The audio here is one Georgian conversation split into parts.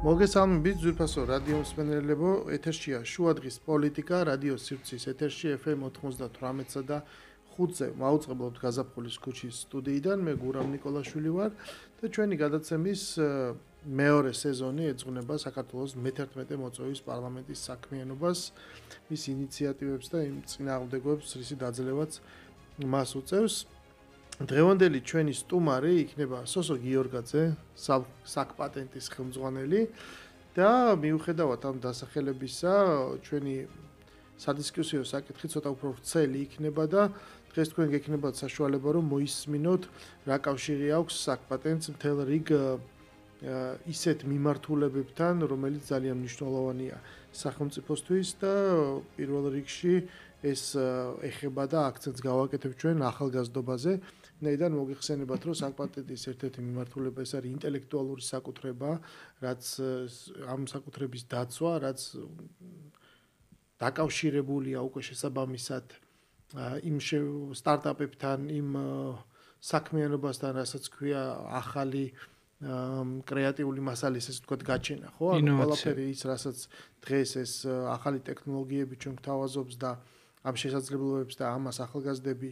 მოგესალმებით ძვირფასო რადიო მსმენელებო, ეთერშია შუადღის პოლიტიკა, რადიო სივრცის ეთერში FM 98-სა და 5-ზე მაუწყებლობთ გაზაფხულის ქუჩის სტუდიიდან, მე გურამ ნიკოლაშვილი ვარ და ჩვენი გადაცემის მეორე სეზონი ეძღვნება საქართველოს მე-11 მოწვევის პარლამენტის საქმიანობას, მის ინიციატივებს და იმ წინააღმდეგობებს, რისი დაძლევაც მას უწევს. დღევანდელი ჩვენი სტუმარი იქნება სოსო გიორგაძე, საკპატენტის ხელმძღვანელი და მიუხედავად ამ დასახელებისა, ჩვენი სადისკუსიო საკითხი ცოტა უფრო ვრცელი იქნება და დღეს თქვენ გექნებათ საშუალება რომ მოისმინოთ რა კავშირი აქვს საკპატენტს მთელ რიგ ისეთ მიმართულებებთან, რომელიც ძალიან მნიშვნელოვანია სახელმწიფოსთვის და პირველ რიგში ეს ეხება და აქცენტს გავაკეთებ ჩვენ ახალგაზრდობაზე. ნეიდან მოგიხსენებათ, რომ საკპატენტის ერთ-ერთი მიმართულება ეს არის ინტელექტუალური საკუთრება, რაც ამ საკუთრების დაცვა, რაც დაკავშირებულია უკვე შესაბამისად იმ სტარტაპებთან, იმ საქმიანობასთან, რასაც ქვია ახალი კრეატიული მასალის, ესე ვთქვათ, გაჩენა, ხო? ყველაფერი ის, რასაც დღეს ეს ახალი ტექნოლოგიები ჩვენ გვთავაზობს და ამ შესაძლებლობებს და ამას ახალგაზრდები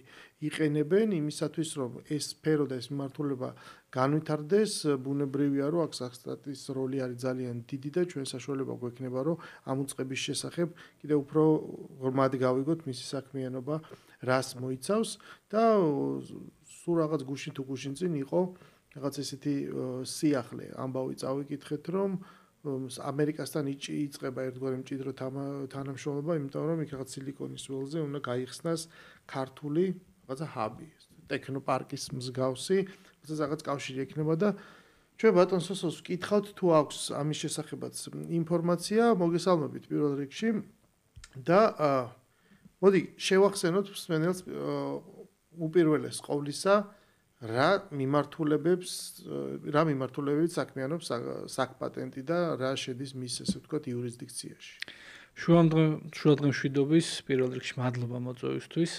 იყენებენ იმისათვის, რომ ეს სფერო და ეს მიმართულება განვითარდეს, ბუნებრივია, რომ აქ საკსტატის როლი არის ძალიან დიდი და ჩვენ საშუალება გვექნება, რომ ამ უწყების შესახებ კიდევ უფრო ღრმად გავიგოთ მისი საქმიანობა, რას მოიცავს და სულ რაღაც გუშინ თუ გუშინ წინ იყო რაღაც ესეთი სიახლე ამბავი წავიკითხეთ, რომ ამერიკასთან იწყება ერთგვარი მჭიდრო თანამშრომლობა, იმიტომ რომ იქ რაღაც სილიკონის ველზე უნდა გაიხსნას ქართული რაღაცა ჰაბი, ტექნოპარკის მსგავსი, რაღაც კავშირი ექნება და ჩვენ ბატონ სოსოს ვკითხავთ თუ აქვს ამის შესახებაც ინფორმაცია, მოგესალმებით პირველ რიგში და მოდი შევახსენოთ მსმენელს უპირველეს ყოვლისა რა მიმართულებებით საქმიანობს საკპატენტი და რა შედის მის, ესე ვთქვათ, იურისდიქციაში. შუადღე მშვიდობის პირველ რიგში მადლობა მოწვევისთვის.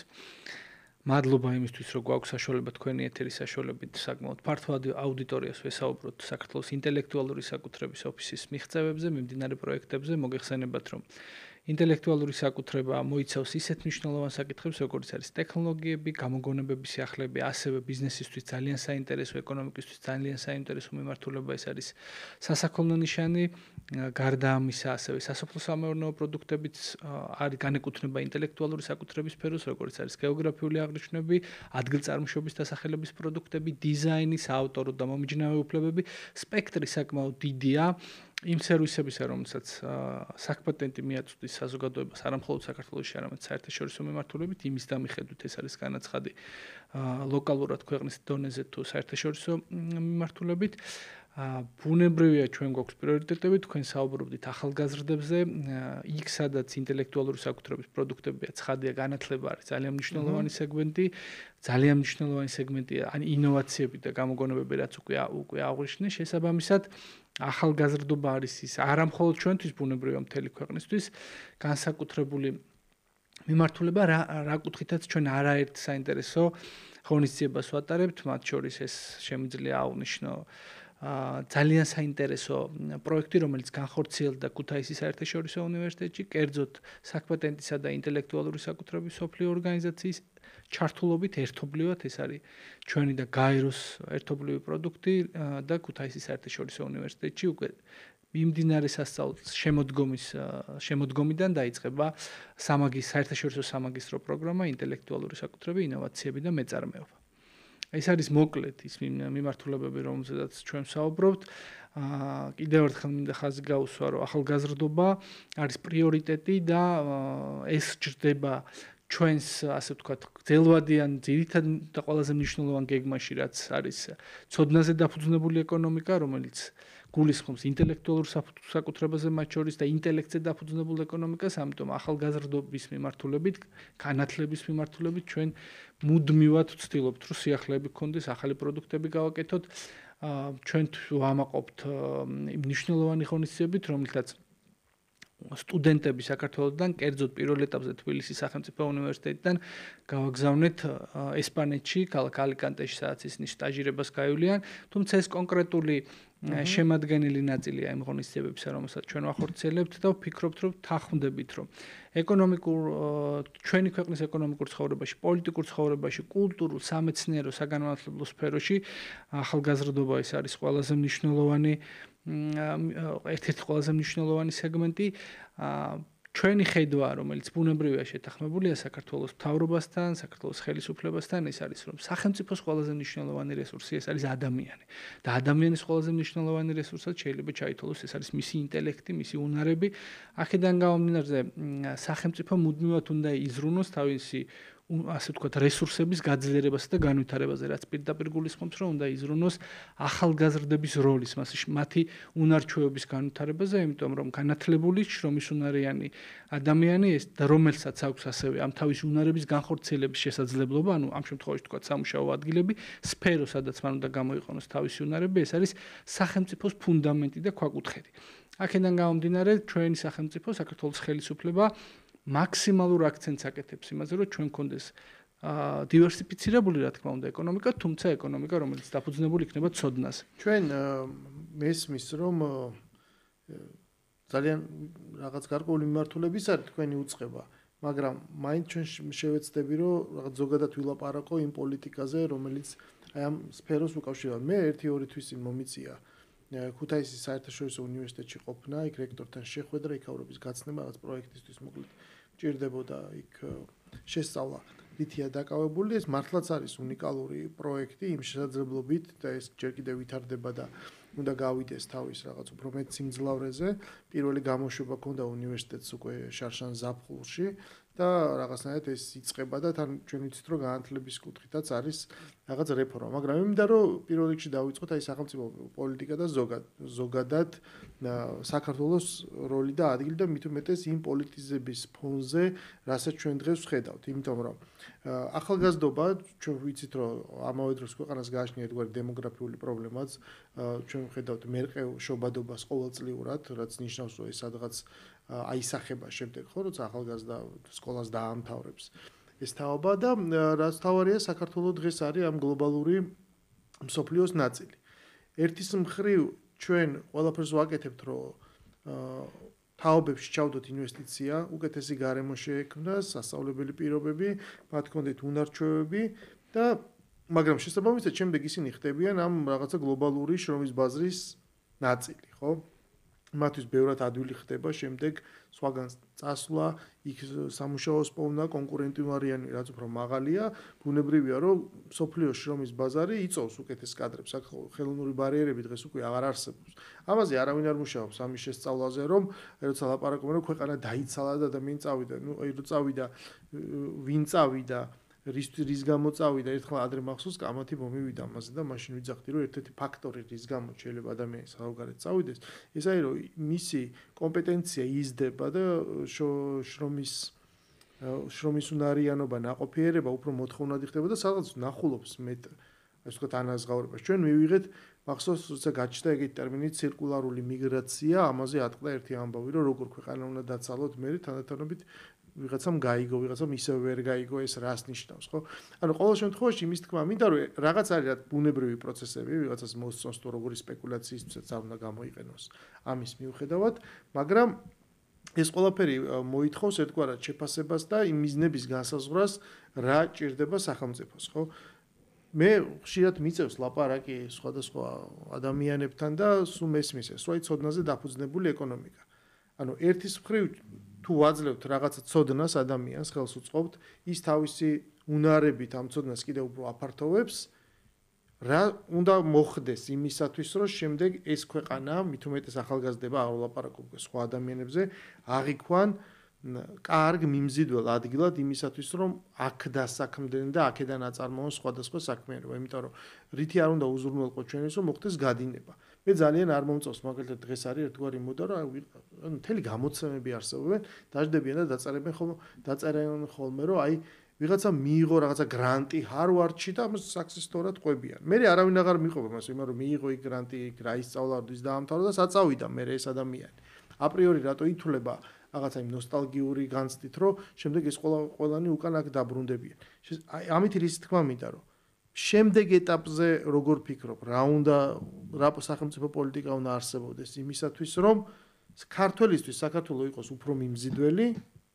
მადლობა იმისთვის, რომ გვაქვს საშუალება თქვენი ეთერის საშუალებით საკმაოდ ფართო აუდიტორიას ვესაუბროთ საქართველოს ინტელექტუალური საკუთრების ოფისის მიღწევებზე, მიმდინარე პროექტებზე, მოგეხსენებათ, რომ ინტელექტუალური საკუთრება მოიცავს ისეთ მნიშვნელოვან საკითხებს, როგორც არის ტექნოლოგიები, გამოგონებების სიახლეები, ასევე ბიზნესისთვის ძალიან საინტერესო, ეკონომიკისთვის ძალიან საინტერესო მიმართულება ეს არის სასაქონლო ნიშანი, გარდა ამისა, ასევე სასოფლო-სამეურნეო პროდუქტებიც არის განეკუთვნება ინტელექტუალური საკუთრების სფეროს, როგორც არის გეოგრაფიული აღნიშვნები, ადგილწარმოშობის დასახელების პროდუქტები, დიზაინი, საავტორო და მომიჯნავე უფლებები, სპექტრი საკმაოდ დიდია. იმ სერვისებისა, რომელსაც საკპატენტი მიაწვდის საზოგადოებას არამხოლოდ საქართველოში, არამედ საერთაშორისო მიმართულებით, იმის დამიხედვით ეს არის განაცხადი ლოკალურად ქვეყნის დონეზე თუ საერთაშორისო მიმართულებით. ბუნებრივია ჩვენ გვაქვს პრიორიტეტები, თქვენ საუბრობდით ახალგაზრდებზე, იქ სადაც ინტელექტუალური საკუთრების პროდუქტებია, ცხადია განათლება არის ძალიან მნიშვნელოვანი სეგმენტი, ძალიან მნიშვნელოვანი სეგმენტია, ან ინოვაციები და გამოგონებები, რაც უკვე აღვნიშნე, შესაბამისად ახალგაზრდობა არის ის არამხოლოდ ჩვენთვის ბუნებრივია მთელი ქვეყნისთვის განსაკუთრებული მიმართულება, რა კუთხითაც ჩვენ არაერთ საინტერესო ღონისძიებას ვატარებთ, მათ შორის ეს შემიძლია აღვნიშნო ძალიან საინტერესო პროექტი, რომელიც განხორციელდა ქუთაისის საერთაშორისო უნივერსიტეტში, კერძოდ საკპატენტისა და ინტელექტუალური საკუთრების სოფლიო ორგანიზაციის ჩართულობით ერთობლივად ეს არის ჩვენი და გაეროს ერთობლივი პროდუქტი და ქუთაისის საერთაშორისო უნივერსიტეტში უკვე მიმდინარე სასწავლო შემოდგომიდან დაიწყება საერთაშორისო სამაგისტრო პროგრამა ინტელექტუალური საკუთრება, ინოვაციები და მეწარმეობა. ეს არის მოკლედ ის მიმართულებები, რომელზედაც ჩვენ ვსაუბრობთ. კიდევ ერთხელ მინდა ხაზი გაუსვა, რომ ახალგაზრდობა არის პრიორიტეტი და ეს ჭრდება ჩვენს, ასე ვთქვათ, გრძელვადიან, ძირითად და ყველაზე მნიშვნელოვან გეგმაში, რაც არის ცოდნაზე დაფუძნებული ეკონომიკა, რომელიც გულისხმობს ინტელექტუალურ საკუთრებაზე მათ შორის და ინტელექტზე დაფუძნებულ ეკონომიკას, ამიტომ ახალგაზრდობის მიმართულებით, განათლების მიმართულებით ჩვენ მუდმივად ვცდილობთ, რომ სიახლეები გქონდეს, ახალი პროდუქტები გავაკეთოთ. ჩვენ ვამაყობთ მნიშვნელოვანი ღონისძიებით, რომელთაც სტუდენტები საქართველოსდან, კერძოდ პირველ ეტაპზე თბილისის სახელმწიფო უნივერსიტეტიდან გავაგზავნეთ ესპანეთში, ქალაქ ალიკანტეში, სადაც ისინი სტაჟირებას გაივლიან, თუმცა ეს კონკრეტული შემადგენელი ნაწილია იმ ღონისძიებებისა, რომელსაც ჩვენ ვახორციელებთ და ვფიქრობთ, რომ თანხმდებით, რომ ჩვენი ქვეყნის ეკონომიკურ ცხოვრებაში, პოლიტიკურ ცხოვრებაში, კულტურულ, სამეცნიერო, საგანმანათლებლო სფეროში ახალგაზრდობა ის არის ყველაზე მნიშვნელოვანი ერთ-ერთი ყველაზე მნიშვნელოვანი სეგმენტი. ჩვენი ხედვა, რომელიც ბუნებრივია შეთანხმებულია საქართველოს მთავრობასთან, საქართველოს ხელისუფლებასთან, ეს არის, რომ სახელმწიფოს ყველაზე მნიშვნელოვანი რესურსი ეს არის ადამიანი. და ადამიანის ყველაზე მნიშვნელოვანი რესურსად შეიძლება ჩაითვალოს ეს არის მისი ინტელექტი, მისი უნარები. აქედან გამომდინარე, სახელმწიფო მუდმივად უნდა იზრუნოს თავისი ასე ვთქვათ, რესურსების გაძლიერებასა და განვითარებაზე, რაც პირდაპირ გულისხმობს, რომ უნდა იზრუნოს ახალგაზრდების როლის, მათი უნარ-ჩვევების განვითარებაზე, იმიტომ რომ განათლებული, შრომისუნარიანი ადამიანი ეს და რომელსაც აქვს ასევე ამ თავისი უნარების განხორციელების შესაძლებლობა, ანუ ამ შემთხვევაში ვთქვათ, სამუშაო ადგილები, სფერო, სადაც მან უნდა გამოიყენოს თავისი უნარები, ეს არის სახელმწიფოს ფუნდამენტი და ქვაკუთხედი. აქედან გამომდინარე, ჩვენი სახელმწიფო, საქართველოს ხელისუფლება მაქსიმალურ აქცენტს აკეთებს იმაზე, რომ ჩვენ გქონდეს დივერსიფიცირებული, რა თქმა უნდა, ეკონომიკა, თუმცა ეკონომიკა, რომელიც დაფუძნებული იქნება ცოდნაზე. ჩვენ მესმის, რომ ძალიან რაღაც გარკვეული მიმართულების არის თქვენი უწყება, მაგრამ მაინც ჩვენ შევეცდები, რომ რაღაც ზოგადად ვილაპარაკო იმ პოლიტიკაზე, რომელიც აი ამ სფეროს უკავშირდება. მე 1-2 თვის წინ მომიწია ქუთაისის საერთაშორისო უნივერსიტეტში ყოფნა, იქ რექტორთან შეხვედრა, იქაურობის გაცნება, რაღაც პროექტისთვის მოკლედ ჭირდებოდა იქ შესწავლა. რითია დაკავებული, ეს მართლაც არის უნიკალური პროექტი იმ შესაძლებლობით და ეს ჯერ კიდევ ვითარდება და უნდა გავიდეს თავის რაღაც უფრო მეტ სიმძლავრეზე. პირველი გამოშვება ქონდა უნივერსიტეტს უკვე შარშან ზაფხულში და რაღაცნაირად ეს იწყება და თან ჩვენ ვიცით რომ განათლების კუთხითაც არის რაღაც რეფორმა, მაგრამ მე მინდა რომ პირველ რიგში დავიწყოთ აი სახელმწიფო პოლიტიკა და ზოგადად საქართველოს როლი და ადგილი და მით უმეტეს იმ პოლიტიზების ფონზე, რასაც ჩვენ დღეს ვხედავთ, იმიტომ რომ ახალგაზრდობა ჩვენ ვიცით რომ ამავე დროს ქვეყანას გააჩნია ერთგვარი დემოგრაფიული პრობლემაც, ჩვენ ვხედავთ მერყეულ შობადობას ყოველწლიურად, რაც ნიშნავს რომ ეს სადღაც აისახება შემდეგ, ხო, როცა ახალგაზრდა სკოლას დაამთავრებს. ეს თაობა და რაც თავარია საქართველოს დღეს არის ამ გლობალური მსოფლიოს ნაწილი. ერთის მხრივ ჩვენ ყველაფერს ვაკეთებთ, რომ თაობებში ჩავდოთ ინვესტიცია, უკეთესი გარემო შეექმნას, სასწავლებელი პირობები, მათ ჰქონდეთ უნარ-ჩვევები და მაგრამ შესაბამისად შემდეგ ისინი ხდებიან ამ რაღაცა გლობალური შრომის ბაზრის ნაწილი, ხო? მათთვის ბევრად ადვილი ხდება შემდეგ სხვაგან წასვლა, იქ სამუშაოს პოვნა, კონკურენტუნარიანი რაც უფრო მაღალია, ბუნებრივია რომ სოფლიოს შრომის ბაზარი იწოვს უკეთეს კადრებს, აქ ხელოვნური ბარიერები დღეს უკვე აღარ არსებობს. ამაზე არავინ არ მუშაობს ამის შესწავლაზე, რომ როცა ლაპარაკობენ რომ ქვეყანა დაიცალა და ადამიანი წავიდა, ნუ აი რომ წავიდა, ვინ წავიდა რის გამო წავიდა, ერთხელ ადრე მახსოვს კამათი მომივიდა ამაზე და მაშინ ვიძახდი რომ ერთ-ერთი ფაქტორი რის გამო შეიძლება ადამიანი საუბარად წავიდეს, ეს არის რომ მისი კომპეტენცია იზრდება და შრომის უნარიანობა, ნაყოფიერება უფრო მოთხოვნადი ხდება და სადღაც ნახულობს მეტ ასე ვთქვათ ანაზღაურებას. ჩვენ მივიღეთ მახსოვს როცა გაჩნდა ეგეთი ტერმინი ცირკულარული მიგრაცია, ამაზე ატყდა ერთი ამბავი რომ როგორ ქვეყანა უნდა დაცალოთ, მე თანდათანობით ვიღაცამ გაიგო, ვიღაცამ ისევ ვერ გაიგო, ეს რას ნიშნავს, ხო? ანუ ყოველ შემთხვევაში იმის თქმა მინდა რომ რაღაც არის რა ბუნებრივი პროცესები, ვიღაცას მოსწონს თუ როგორი სპეკულაციისთვისაც არ უნდა გამოიყენოს ამის მიუხედავად, მაგრამ ეს ყველაფერი მოითხოვს ერთგვარად შეფასებას და იმ მიზნების განსაზღვრას, რა ჭირდება სახელმწიფოს, ხო? მე ხშირად მიწევს ლაპარაკი სხვადასხვა ადამიანებთან და სულ მესმის ეს, რომ აი ცოდნაზე დაფუძნებული ეკონომიკა. ანუ ერთის მხრივ თუ ვაძლევთ რაღაცა ცოდნას ადამიანს ხელს უწყობთ, ის თავისი უნარებით ამ ცოდნას კიდევ უფრო აფართოვებს, რა უნდა მოხდეს იმისათვის, რომ შემდეგ ეს ქვეყანა, მით უმეტეს ახალგაზრდება, არ ვლაპარაკობ სხვა ადამიანებზე, აღიქვან კარგ მიმზიდველ ადგილად იმისათვის, რომ აქ დასაქმდნენ და აქედან აწარმოონ სხვადასხვა საქმიანობა, იმიტომ რომ რითი არ უნდა უზრუნველყოთ ჩვენს, რომ მოხდეს გადინება. მე ძალიან არ მომწონს, მაგალითად დღეს არის ერთგვარი მოდა, რომ მთელი გამოცემები არსებობენ, დაждდებიან და დაწერენ ხოლმე, რომ აი ვიღაცა მიიღო რაღაცა გრანტი ჰარვარდში და ამას საქსესტორად ყვებიან. მე არავინ აღარ მიყვება მას, იმიტომ რომ მიიღო იქ გრანტი, იქ რა ისწავლა, ის დაამთავრა და საწავიდა მე ეს ადამიანი. აპრიორი რატო ითვლება რაღაცა იმ ნოსტალგიური განცდით, რომ შემდეგ ეს ყველანი უკან აქ დაბრუნდებიან. აი ამით რის თქმა მინდა, რომ შემდეგ ეტაპზე როგორ ფიქრობ, რა სახელმწიფო პოლიტიკა უნდა არსებობდეს იმისათვის, რომ ქართველისთვის საქართველოს იყოს უფრო მიმზიდველი,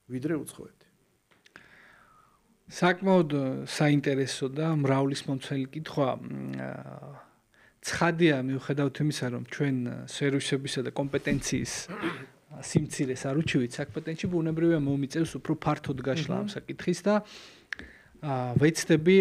ვიდრე უცხოეთი. საკმაოდ საინტერესო და მრავლისმომცველი კითხვა. ცხადია მიუხედავად იმისა, რომ ჩვენ სერვისებისა და კომპეტენციის სიმცირეს არ უჩივით საქმეთში, ბუნებრივია მომიწევს უფრო ფართოდ გაშლა ამ საკითხის და ვეცდები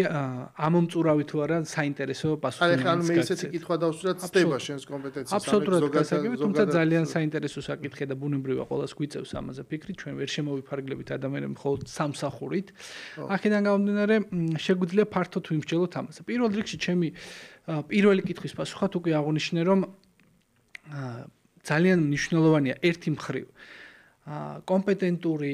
ამომწურავი თუ არა საინტერესო პასუხი. ანუ მე ისეთი კითხვა დავსვათ ცდება შენს კომპეტენციას. აბსოლუტურად გასაგები, თუმცა ძალიან საინტერესო საკითხია და ბუნებრივია ყველას გვიწევს ამაზე ფიქრი, ჩვენ ვერ შემოვიფარგლებით ადამიანები მხოლოდ სამსახურით. აქედან გამომდინარე, შეგვიძლია ფართოდ ვიმსჯელოთ ამაზე. პირველ რიგში ჩემი პირველი კითხვის პასუხად უკვე აღნიშნე, რომ ძალიან მნიშვნელოვანია ერთი მხრივ კომპეტენტური,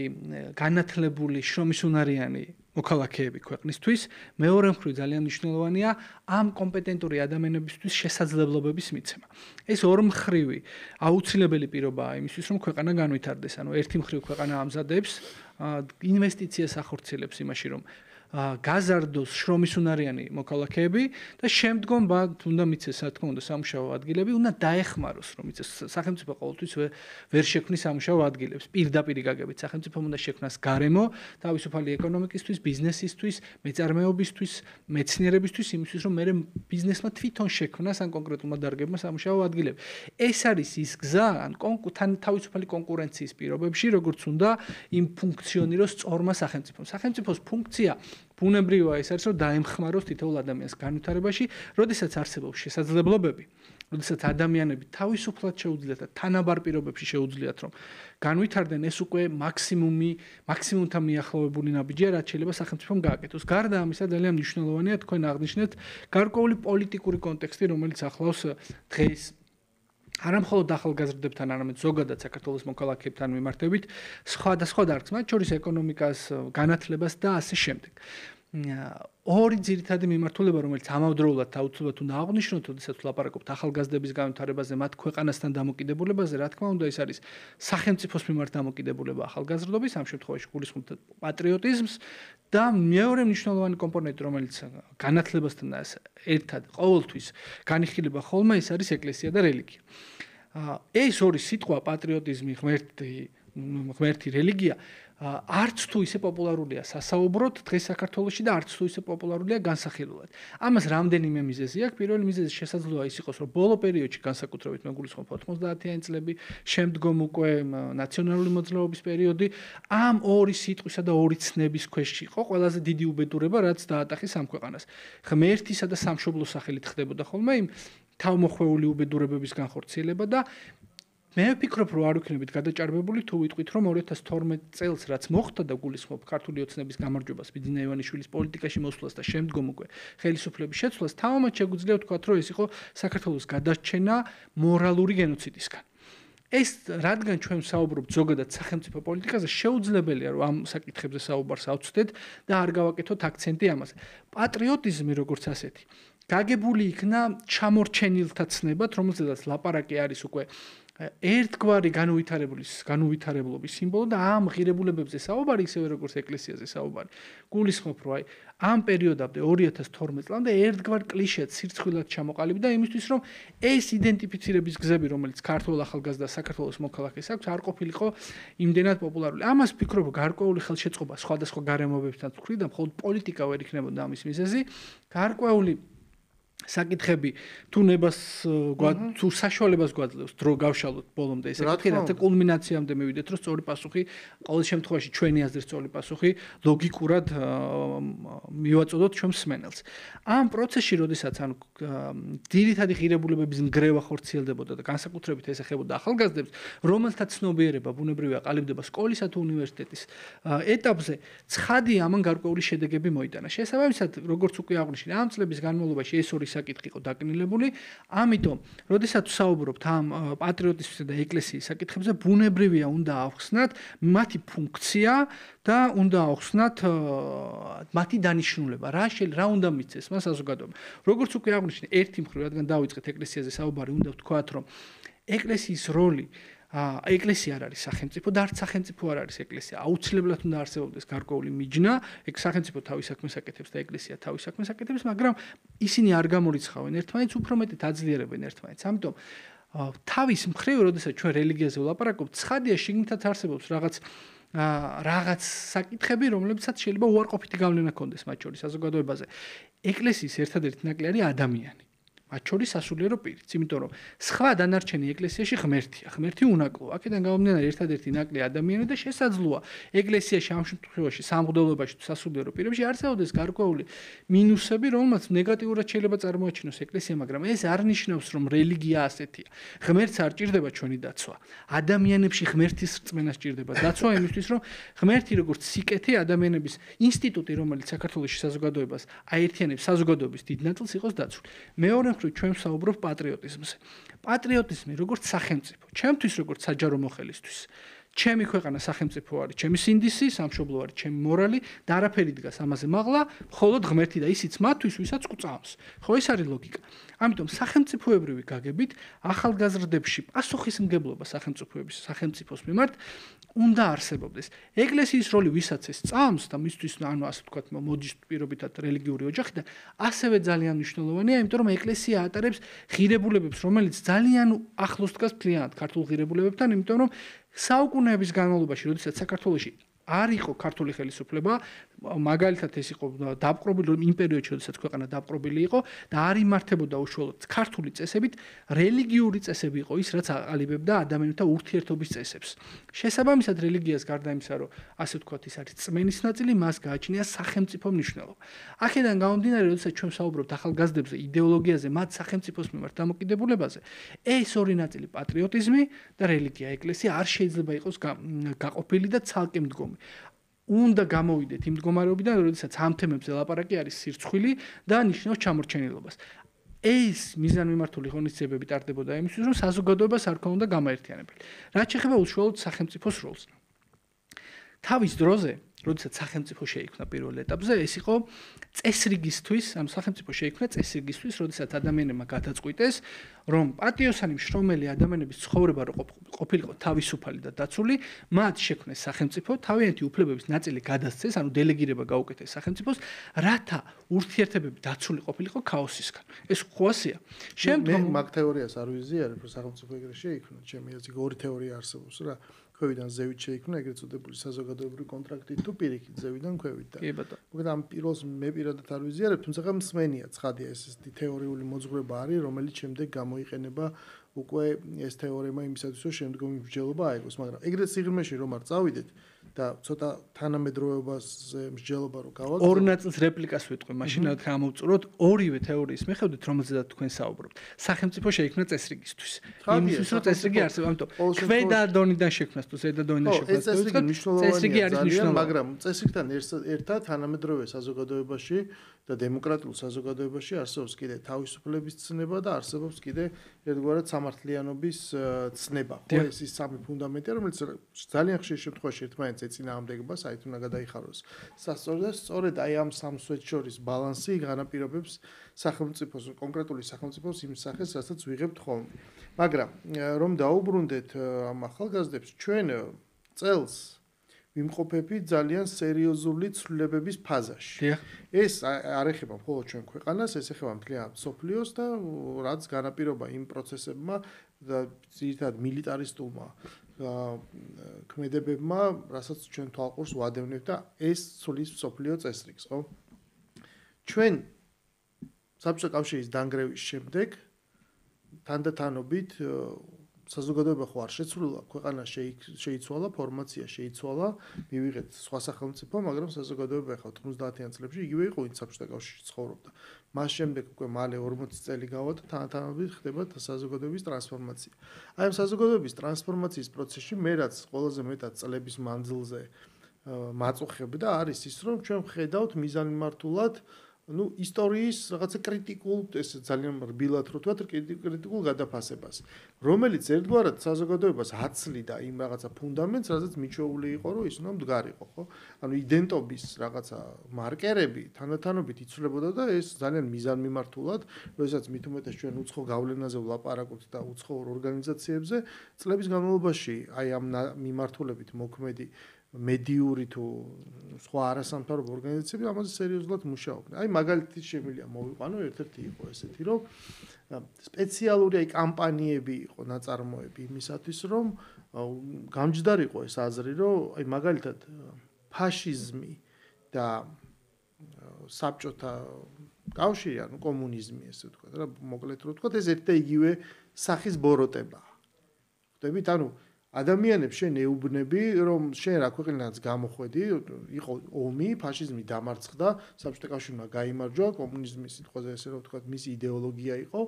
განათლებული, შრომისუნარიანი მოქალაქეები ქვეყნისთვის, მეორე მხრივ ძალიან მნიშვნელოვანია ამ კომპეტენტური ადამიანებისთვის შესაძლებლობების მიცემა. ეს ორმხრივი აუცილებელი პირობაა იმისთვის, რომ ქვეყანა განვითარდეს. ანუ ერთი მხრივ ქვეყანა ამზადებს ინვესტიციას ახორციელებს იმაში, რომ გაზარდოს შრომისუნარიანი მოქალაქეები და შემდგომ უნდა მიცეს, რა თქმა უნდა, სამუშაო ადგილები, უნდა დაეხმაროს, რომ მიცეს სახელმწიფო ყოველთვის ვერ შექმნის სამუშაო ადგილებს. პირდაპირ გაგებით სახელმწიფო უნდა შექმნას გარემო თავისუფალი ეკონომიკისთვის, ბიზნესისთვის, მეწარმეობისთვის, მეცნიერებისთვის, იმისთვის, რომ მე ბიზნესმა თვითონ შექმნას ან კონკრეტულმა დარგებმა სამუშაო ადგილები. ეს არის ის გზა, ან თავისუფალი კონკურენციის პირობებში, როგორც უნდა იმ ფუნქციონიროს სწორმა სახელმწიფომ. სახელმწიფოს ფუნქცია ბუნებრივია ის არის, რომ დაემხმაროს თითოეულ ადამიანს განვითარებაში, როდესაც არსებობს შესაძლებლობები, როდესაც ადამიანები თავისუფლად შეუძლიათ და თანაბარ პირობებში შეუძლიათ, რომ განვითარდნენ, ეს უკვე მაქსიმუმთან მიახლოვებული ნაბიჯია, რაც შეიძლება სახელმწიფომ გააკეთოს. გარდა ამისა, ძალიან მნიშვნელოვანია თქვენ აღნიშნეთ გარკვეული პოლიტიკური კონტექსტი, რომელიც ახლავს დღეს არა მხოლოდ ახალგაზრდებთან, არამედ ზოგადად საქართველოს მოქალაქეებთან მიმართებით სხვადასხვა დარგს, მათ შორის ეკონომიკას, განათლებას და ასე შემდეგ. ორი ძირითადი მიმართულება, რომელიც ამავდროულად აუცილებლად უნდა აღვნიშნოთ, როდესაც ვლაპარაკობთ ახალგაზრდების განვითარებაზე, მათ ქვეყანასთან დამოკიდებულებაზე, რა თქმა უნდა, ეს არის სახელმწიფოს მიმართ დამოკიდებულება ახალგაზრდობის, ამ შემთხვევაში გულისხმობთ პატრიოტიზმს და მეორე მნიშვნელოვანი კომპონენტი, რომელიც განათლებასთან ერთად ყოველთვის განიხილება ხოლმე, ეს არის ეკლესია და რელიგია. ეს ორი სიტყვა პატრიოტიზმი, ღმერთი რელიგია არც თუ ისე პოპულარულია სასაუბროდ დღეს საქართველოში და არც თუ ისე პოპულარულია განსახილულად. ამას რამდენიმე მიზეზი აქვს. პირველი მიზეზი შესაძლოა ის იყოს, რომ ბოლო პერიოდში განსაკუთრებით მე გულისხმობ 90-იანი წლები, შემდგომ უკვე ნაციონალური მოძრაობის პერიოდი, ამ ორი სიტყვისა და ორი ცნების ქვეშ იყო ყველაზე დიდი უბედურება, რაც დაატახეს ამ ქვეყანას. ღმერთისა და სამშობლოს სახელით ხდებოდა ხოლმე იმ თავმოხვეული უბედურებების განხორციელება და მე ვფიქრობ, რომ არ ვიქნებით გადაჭარბებული თუ ვიტყვით, რომ 2012 წელს რაც მოხდა და გულისხმობ ქართული ოცნების გამარჯვებას, ბიძინა ივანიშვილის პოლიტიკაში მოსვლას და შემდგომ უკვე ხელისუფლების შეცვლას, თავმოც შეგვიძლია ვთქვათ, რომ ეს იყო საქართველოს გადარჩენა მორალური გენოციდისგან. ეს რადგან ჩვენ საუბრობთ ზოგადად სახელმწიფო პოლიტიკაზე, შეუძლებელია რომ ამ საკითხებზე საუბარს ავწდეთ და არ გავაკეთოთ აქცენტი ამაზე. პატრიოტიზმი როგორც ასეთი გაგებული იქნა ჩამორჩენილთა ცნებად, რომელზედაც ლაპარაკი არის უკვე ერთგვარი განუვითარებლობის სიმბოლო და ამ ღირებულებებზე საუბარი ისევე როგორც ეკლესიაზე საუბარი. გულისხმობ, რომ ამ პერიოდამდე 2012 წლამდე ერთგვარ კლიშედ სირცხვილად ჩამოყალიბდა და იმისთვის, რომ ეს იდენტიფიცირების გზები, რომელიც ქართულ ახალგაზრდა საქართველოს მოქალაქეს აქვს, არ ყოფილიყო იმდენად პოპულარული. ამას ვფიქრობ, გარკვეული ხელშეწყობა სხვადასხვა გარემოებებთან ვქრი და მხოლოდ პოლიტიკა ვერ იქნებოდა ამის მიზეზი. გარკვეული საკითხები თუ ნებას თუ საშუალებას გვაძლევს დრო გავშალოთ ბოლომდე ეს საკითხი, რათა კულმინაციამდე მივიდეთ, რომ სწორი პასუხი, ყოველ შემთხვევაში ჩვენი აზრის სწორი პასუხი ლოგიკურად მივაწოდოთ ჩვენ მსმენელს. ამ პროცესში, როდესაც ანუ ძირითადი ღირებულებების ნგრევა ხორციელდებოდა და განსაკუთრებით ეს ეხებოდა ახალგაზრდებს, რომელთა ცნობიერება ბუნებრივია ყალიბდება სკოლისა თუ უნივერსიტეტის ეტაპზე, ცხადია ამან გარკვეული შედეგები მოიტანა. შესაბამისად, როგორც უკვე აღნიშნე, ამ წლების განმავლობაში ეს ორი საკითხი იყო დაკნილებული, ამიტომ, როდესაც საუბრობთ ამ პატრიოტიზმისა და ეკლესიის საკითხებზე, ბუნებრივია უნდა ავხსნათ მათი ფუნქცია და უნდა ავხსნათ მათი დანიშნულება, რა უნდა მიცეს მას საზოგადოებამ. როგორც უკვე აღნიშნე, ერთი მხრივ, რადგან დავიწყეთ ეკლესიაზე საუბარი, უნდა ვთქვათ, რომ ეკლესიის როლი ეკლესია არ არის სახელმწიფო და არც სახელმწიფო არ არის ეკლესია. აუცილებლად უნდა არსებობდეს გარკვეული მიჯნა, ეგ სახელმწიფო თავის საქმეს აკეთებს და ეკლესია თავის საქმეს აკეთებს, მაგრამ ისინი არ გამორიცხავენ ერთმანეთს, უფრო მეტად აძლიერებენ ერთმანეთს. ამიტომ თავის მხრივ, როდესაც ჩვენ რელიგიაზე ვლაპარაკობთ, ცხადია შიგნითაც არსებობს რაღაც საკითხები, რომლებსაც შეიძლება უარყოფითი გავლენა ჰქონდეს მათ შორის საზოგადოებაზე. ეკლესიის ერთადერთი ნაკლი არის ადამიანი. მათ შორის სასულიერო პირიც, იმიტომ რომ სხვა დანარჩენი ეკლესიაში ღმერთია, ღმერთი უნაკლოა. აქედან გამომდინარე ერთადერთი ნაკლი ადამიანი და შესაძლოა ეკლესიაში ამ შემთხვევაში სამღვდელობაში თუ სასულიერო პირებში არსებობდეს გარკვეული მინუსები, რომელმაც ნეგატიურად შეიძლება წარმოაჩინოს ეკლესია, მაგრამ ეს არ ნიშნავს, რომ რელიგია ასეთია. ღმერთს არ ჭირდება ჩვენი დაცვა. ადამიანებში ღმერთის რწმენა სჭირდება დაცვა იმისთვის, რომ ღმერთი როგორც სიკეთე ადამიანების ინსტიტუტი, რომელიც საქართველოში საზოგადოებას აერთიანებს, საზოგადოების დიდ ნაწილს იყოს დაცული. მეორე ჩვენ ვსაუბრობ პატრიოტიზმზე. პატრიოტიზმი როგორც სახელმწიფო, ჩემთვის როგორც საჯარო მოხელისთვის. ჩემი ქვეყანა სახელმწიფო არის, ჩემი სინდისი, სამშობლო არის, ჩემი მორალი და არაფერი დგას ამაზე მაღლა, მხოლოდ ღმერთი და ისიც მათთვის, ვისაც გვწამს. ხო, ეს არის ლოგიკა. ამიტომ სახელმწიფოებრივი გაგებით ახალგაზრდებში პასუხისმგებლობა სახელმწიფოს მიმართ უნდა არსებობდეს. ეკლესიის როლი ვისაც ეს წამს და მისთვის, ანუ ასე ვთქვათ, მოდის პირობითად რელიგიური ოჯახიდან, ასევე ძალიან მნიშვნელოვანია, იმიტომ რომ ეკლესია ატარებს ღირებულებებს, რომელიც ძალიან ახლოს დგას მთლიანად ქართულ ღირებულებებთან, იმიტომ რომ საუკუნეების განმავლობაში, როდესაც საქართველოში არ იყო ქართული ხელისუფლება, მაგალითად ეს იყო დაპყრობილი იმ პერიოდში, როდესაც ქვეყანა დაპყრობილი იყო და არ იმართებოდა უშუალოდ ქართული წესებით, რელიგიური წესები იყო ის, რაც აყალიბებდა ადამიანთა ურთიერთობის წესებს. შესაბამისად, რელიგიას გარდა იმისა, რომ ასე ვთქვათ, ის არის წმენის ნაწილი, მას გააჩნია სახელმწიფო მნიშვნელობა. აქედან გამომდინარე, როდესაც ჩვენ ვსაუბრობთ ახალგაზრდებზე, იდეოლოგიაზე, მათ სახელმწიფოს მიმართ დამოკიდებულებაზე, ეს ორი ნაწილი, პატრიოტიზმი და რელიგია, ეკლესია არ შეიძლება იყოს გაყოფილი და ცალკე მდგომი. უნდა გამოვიდეთ იმ მდგომარეობიდან, როდესაც ამ თემებზე ლაპარაკი არის სირცხვილი და ნიშნავს ჩამორჩენილობას. ეს მიზანმიმართული ღონისძიებები ტარდებოდა იმისთვის, რომ საზოგადოებას არ ქონოდა გამაერთიანებელი. რაც შეეხება უშუალოდ სახელმწიფოს როლს. თავის დროზე, როდესაც სახელმწიფო შეიქმნა პირველ ეტაპზე, ეს იყო წესრიგისთვის, ანუ სახელმწიფო შეიქმნა წესრიგისთვის, როდესაც ადამიანებმა გადაწყვიტეს, რომ პატიოსანი მშრომელი ადამიანების ცხოვრება ყოფილიყო თავისუფალი და დაცული, მათ შექმნეს სახელმწიფო, თავიანთი უფლებების ნაწილი გადასცეს, ანუ დელეგირება გაუკეთეს სახელმწიფოს, რათა ურთიერთობები დაცული ყოფილიყო ქაოსისგან. ეს ხოასია. შემდგომ მაგ თეორიას არ ვიზიარებ, რომ სახელმწიფო ეგრე შეიქმნა, ჩემი აზრით ორი თეორია არსებობს რა. ქვევიდან ზევით შეიქმნა ეგრეთ წოდებული საზოგადოებრივი კონტრაქტით თუ პირიქით ზევიდან ქვევით და. კი ბატონო. მოკლედ ამ პირველს მე პირადად არ ვიზიარებ, თუმცა მსმენია ცხადია ეს თეორიული მოძღვრება არის, რომელიც შემდეგ გამოიყენება უკვე ეს თეორემა იმისათვის, რომ შემდგომი მსჯელობა აიგოს, მაგრამ ეგრეთ სიღრმეში რომ არ წავიდეთ და ცოტა თანამედროვეობაზე მსჯელობა რო გავაკეთოთ. ორ ნაწილს რეპლიკას ვიტყვი, მაშინ რა გამოვწუროთ, ორივე თეორიის მიხედვით, რომელზედაც თქვენ საუბრობთ. სახელმწიფო შეიქმნა წესრიგისთვის. იმისთვის, რომ წესრიგი არსებობს, ამიტომ ქვედა დონიდან შექმნას თუ ზედა დონიდან შექმნას. წესრიგი არის მნიშვნელოვანი, მაგრამ წესრიგთან ერთად თანამედროვე საზოგადოებაში და დემოკრატიულ საზოგადოებაში არსებობს კიდე თავისუფლების ცნება და არსებობს კიდე ერთგვარად სამართლიანობის ცნება. ხო, ეს ის სამი ფუნდამენტია, რომელიც ძალიან ხშირ შემთხვევაში ერთმანეთს ეწინააღმდეგება, საით უნდა გადაიხაროს. სწორედ აი ამ სამ სვეტს შორის ბალანსი განაპირობებს სახელმწიფოს, კონკრეტული სახელმწიფოს იმ სახეს, რასაც ვიღებთ ხოლმე. მაგრამ რომ დაუბრუნდეთ ამ ახალგაზრდებს, ჩვენ წელს ვიმყოფებით ძალიან სერიოზული ცვლილებების ფაზაში. ეს არ ეხება მხოლოდ ჩვენ ქვეყანას, ეს ეხება მთლიან მსოფლიოს და რაც განაპირობა იმ პროცესებმა და ძირითადად მილიტარისტულმა ქმედებებმა, რასაც ჩვენ თვალყურს ვადევნებთ და ეს ცვლის მსოფლიო წესრიგს, ხო? ჩვენ საბჭოთა კავშირის დანგრევის შემდეგ თანდათანობით საზოგადოება ხო არ შეცვლილა, ქვეყანა შეიცვალა, ფორმაცია შეიცვალა, მივიღეთ სხვა სახელმწიფო, მაგრამ საზოგადოება ხო 90-იან წლებში იგივე იყო, ვინც საბჭოთა კავშირში ცხოვრობდა. მას შემდეგ უკვე მალე 40 წელი გავა და თანდათანობით ხდება საზოგადოების ტრანსფორმაცია. აი ამ საზოგადოების ტრანსფორმაციის პროცესში მე რაც ყველაზე მეტად წლების მანძილზე მაწუხებდა არის ის, რომ ჩვენ ვხედავთ მიზანმიმართულად ისტორიის რაღაცა კრიტიკულ, ეს ძალიან რბილად რო თქვა, კრიტიკულ გადაფასებას, რომელიც ერთგვარად საზოგადოებას აცლიდა იმ რაღაცა ფუნდამენტს, რაზეც მიჩვეული იყო, რომ ის უნდა მდგარიყო, ხო? ანუ იდენტობის რაღაცა მარკერები თანდათანობით იცვლებოდა და ეს ძალიან მიზანმიმართულად, როდესაც მით უმეტეს ჩვენ უცხო გავლენაზე ვლაპარაკობთ და უცხო ორგანიზაციებზე, წლების განმავლობაში აი ამ მიმართულებით მოქმედი მედიური თუ სხვა არასამთავრობო ორგანიზაციები ამაზე სერიოზულად მუშაობდნენ. აი მაგალითი შემიძლია მოვიყვანო, ერთ-ერთი იყო ესეთი, რომ სპეციალური აი კამპანიები იყო ნაწარმოები იმისათვის, რომ გამჯდარიყო ეს აზრი, რომ აი მაგალითად ფაშიზმი და საბჭოთა კავშირი, ანუ კომუნიზმი, ესე ვთქვათ, რა მოკლედ რო ვთქვათ, ეს ერთ და იგივე სახის ბოროტებაა. ხვდებით, ანუ ადამიანებს შენ ეუბნები, რომ შენ რა ქვეყნიდან გამოხვედი, იყო ომი, ფაშიზმი დამარცხდა, საბჭოთა კავშირმა გაიმარჯვა, კომუნიზმის სიტყვაზე ესე რომ ვთქვათ, მისი იდეოლოგია იყო,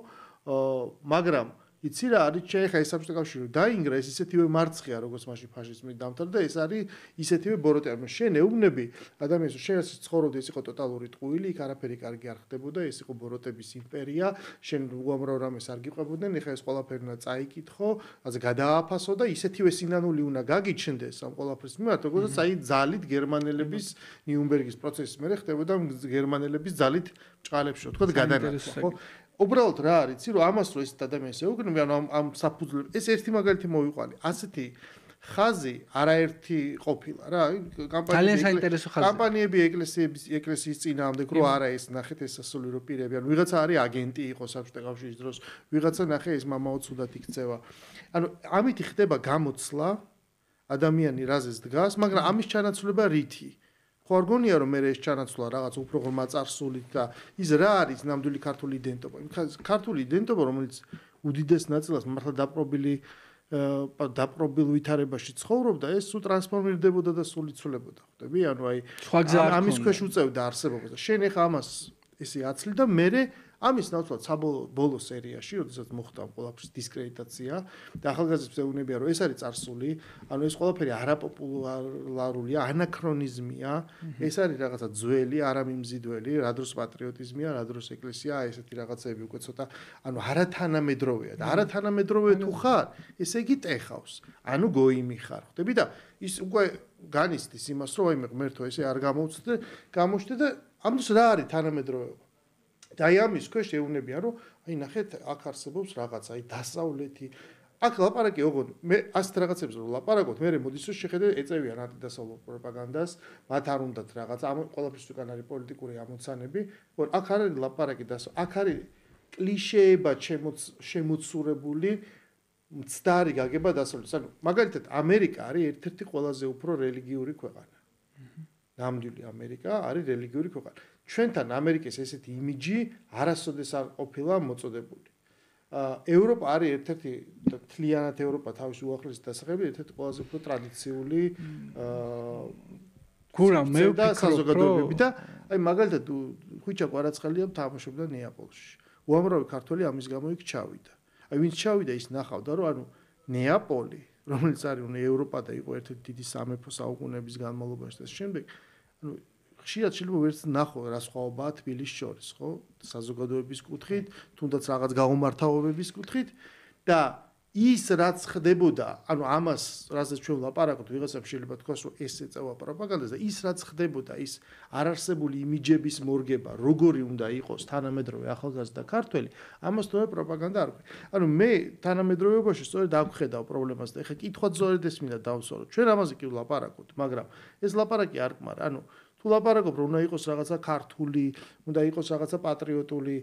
მაგრამ იცი რა არის, შეეხა ეს საბჭოთა კავშირი დაინგრა, ეს ისეთივე მარცხია, როგორც მაშინ ფაშიზმი დამთავრდა და ეს არის ისეთივე ბოროტება. შენ ეუბნები ადამიანს, რომ შენ ცხოვრობდი, ეს იყო ტოტალური ტყუილი, იქ არაფერი კარგი არ ხდებოდა, ეს იყო ბოროტების იმპერია, შენ უამრავ რამეს არ გიყვებოდნენ, ეხლა ეს ყველაფერი უნდა წაიკითხო, ასე გადააფასო და ისეთივე სინანული უნდა გაგიჩნდეს ამ ყველაფრის მიმართ, როგორც აი ძალით გერმანელების ნიუნბერგის პროცესის მერე ხდებოდა გერმანელების ძალით ჭყალებში, თქო გადანაცვლა, ხო? უბრალოდ რა არის, იცი რომ ამას რო ეს ადამიანს ეუბნები, ანუ ამ საფუძვლებს, ეს ერთი მაგალითი მოვიყვანე. ასეთი ხაზი არაერთი ყოფილა რა, კამპანიები ეკლესიის წინააღმდეგ რო არა ეს ნახეთ ეს სასულიერო პირები, ანუ ვიღაცა არის აგენტი იყო საბჭოთა კავშირის დროს, ვიღაცა ნახე ეს მამაო ცუდად იქცევა. ანუ ამით ხდება გამოცლა ადამიანი რაზეც დგას, მაგრამ ამის ჩანაცვლება რითი? ხო არ გონია რომ მე ეს ჩანაცვლა რაღაც უფრო ღრმა წარსულით და ის რა არის ნამდვილი ქართული იდენტობა? ქართული იდენტობა, რომელიც უდიდეს ნაწილას მართლა დაპრობილ ვითარებაში ცხოვრობდა, ეს სულ ტრანსფორმირდებოდა და სულ იცვლებოდა, ხვდები? ანუ აი ამის ქვეშ უწევდა არსებობას და შენ ეხა ამას ესე აცლი და მე ამის ნაცვლად საბოლოო სერიაში, როდესაც მოხდა ყველაფრის დისკრედიტაცია და ახალგაზრდებს ეუბნებიან, რომ ეს არის წარსული, ანუ ეს ყველაფერი არაპოპულარულია, ანაქრონიზმია, ეს არის რაღაცა ძველი, არამიმზიდველი, რა დროს პატრიოტიზმია, რა დროს ეკლესია, ესეთი რაღაცები უკვე ცოტა, ანუ არათანამედროვეა და არათანამედროვე თუ ხარ, ესე იგი ტეხავს, ანუ გოიმი ხარ, ხვდები და ის უკვე განიცდის იმას, რომ აი მე ღმერთო ესე არ გამოჩნდა და ამას რა არის თანამედროვეობა? და აი ამის ქვეშ ეუბნებიან, რომ აი ნახეთ, აქ არსებობს რაღაცა, აი დასავლეთი. აქ ლაპარაკი ოღონდ მე ასეთ რაღაცებს რომ ლაპარაკობთ, მე მოდის რომ შეხედე ეწევიან ანტიდასავლურ პროპაგანდას, მათ არ უნდათ რაღაცა, ამ ყველაფრის უკან არის პოლიტიკური ამოცანები, რომ აქ არ არის ლაპარაკი აქ არის კლიშეებად შემოცურებული მცდარი გაგება დასავლეთს. ანუ მაგალითად ამერიკა არის ერთ-ერთი ყველაზე უფრო რელიგიური ქვეყანა. ნამდვილი ამერიკა არის რელიგიური ქვეყანა. ჩვენთან ამერიკის ესეთი იმიჯი არასოდეს არ ყოფილა მოწოდებული. ევროპა არის ერთ-ერთი თლიანად ევროპა თავის უახლესი დასახელებით ერთ-ერთი ყველაზე უფრო ტრადიციული გურა მე საზოგადოებები და აი მაგალითად ხვიჩა კვარაცხელია თამაშობდა ნეაპოლში. უამრავი ქართველი ამის გამო იქ ჩავიდა. აი ვინც ჩავიდა ის ნახავდა რომ ანუ ნეაპოლი, რომელიც არის ევროპა და იყო ერთ-ერთი დიდი სამეფო საუკუნეების განმავლობაში და შემდეგ ანუ ხშირად შეიძლება ვერც ნახო რა სხვაობაა თბილისის შორის, ხო? საზოგადოების კუთხით, თუნდაც რაღაც გაუმართავობების კუთხით და ის რაც ხდებოდა, ანუ ამას, რასაც ჩვენ ვლაპარაკობთ, ვიღაცამ შეიძლება თქვას, რომ ეს ეწევა პროპაგანდას და ის რაც ხდებოდა, ის არარსებული იმიჯების მორგება, როგორი უნდა იყოს თანამედროვე ახალგაზრდა ქართველი, ამას თორე პროპაგანდა არ ქვია. ანუ მე თანამედროვეობაში სწორედ აქ ვხედავ პრობლემას და ეხა კითხვა სწორედ ეს მინდა დავსვარო. ჩვენ ამაზე კი ვლაპარაკობთ, მაგრამ ეს ლაპარაკი არ გმარ, ანუ თუ ლაპარაკობ რომ უნდა იყოს რაღაცა ქართული, უნდა იყოს რაღაცა პატრიოტული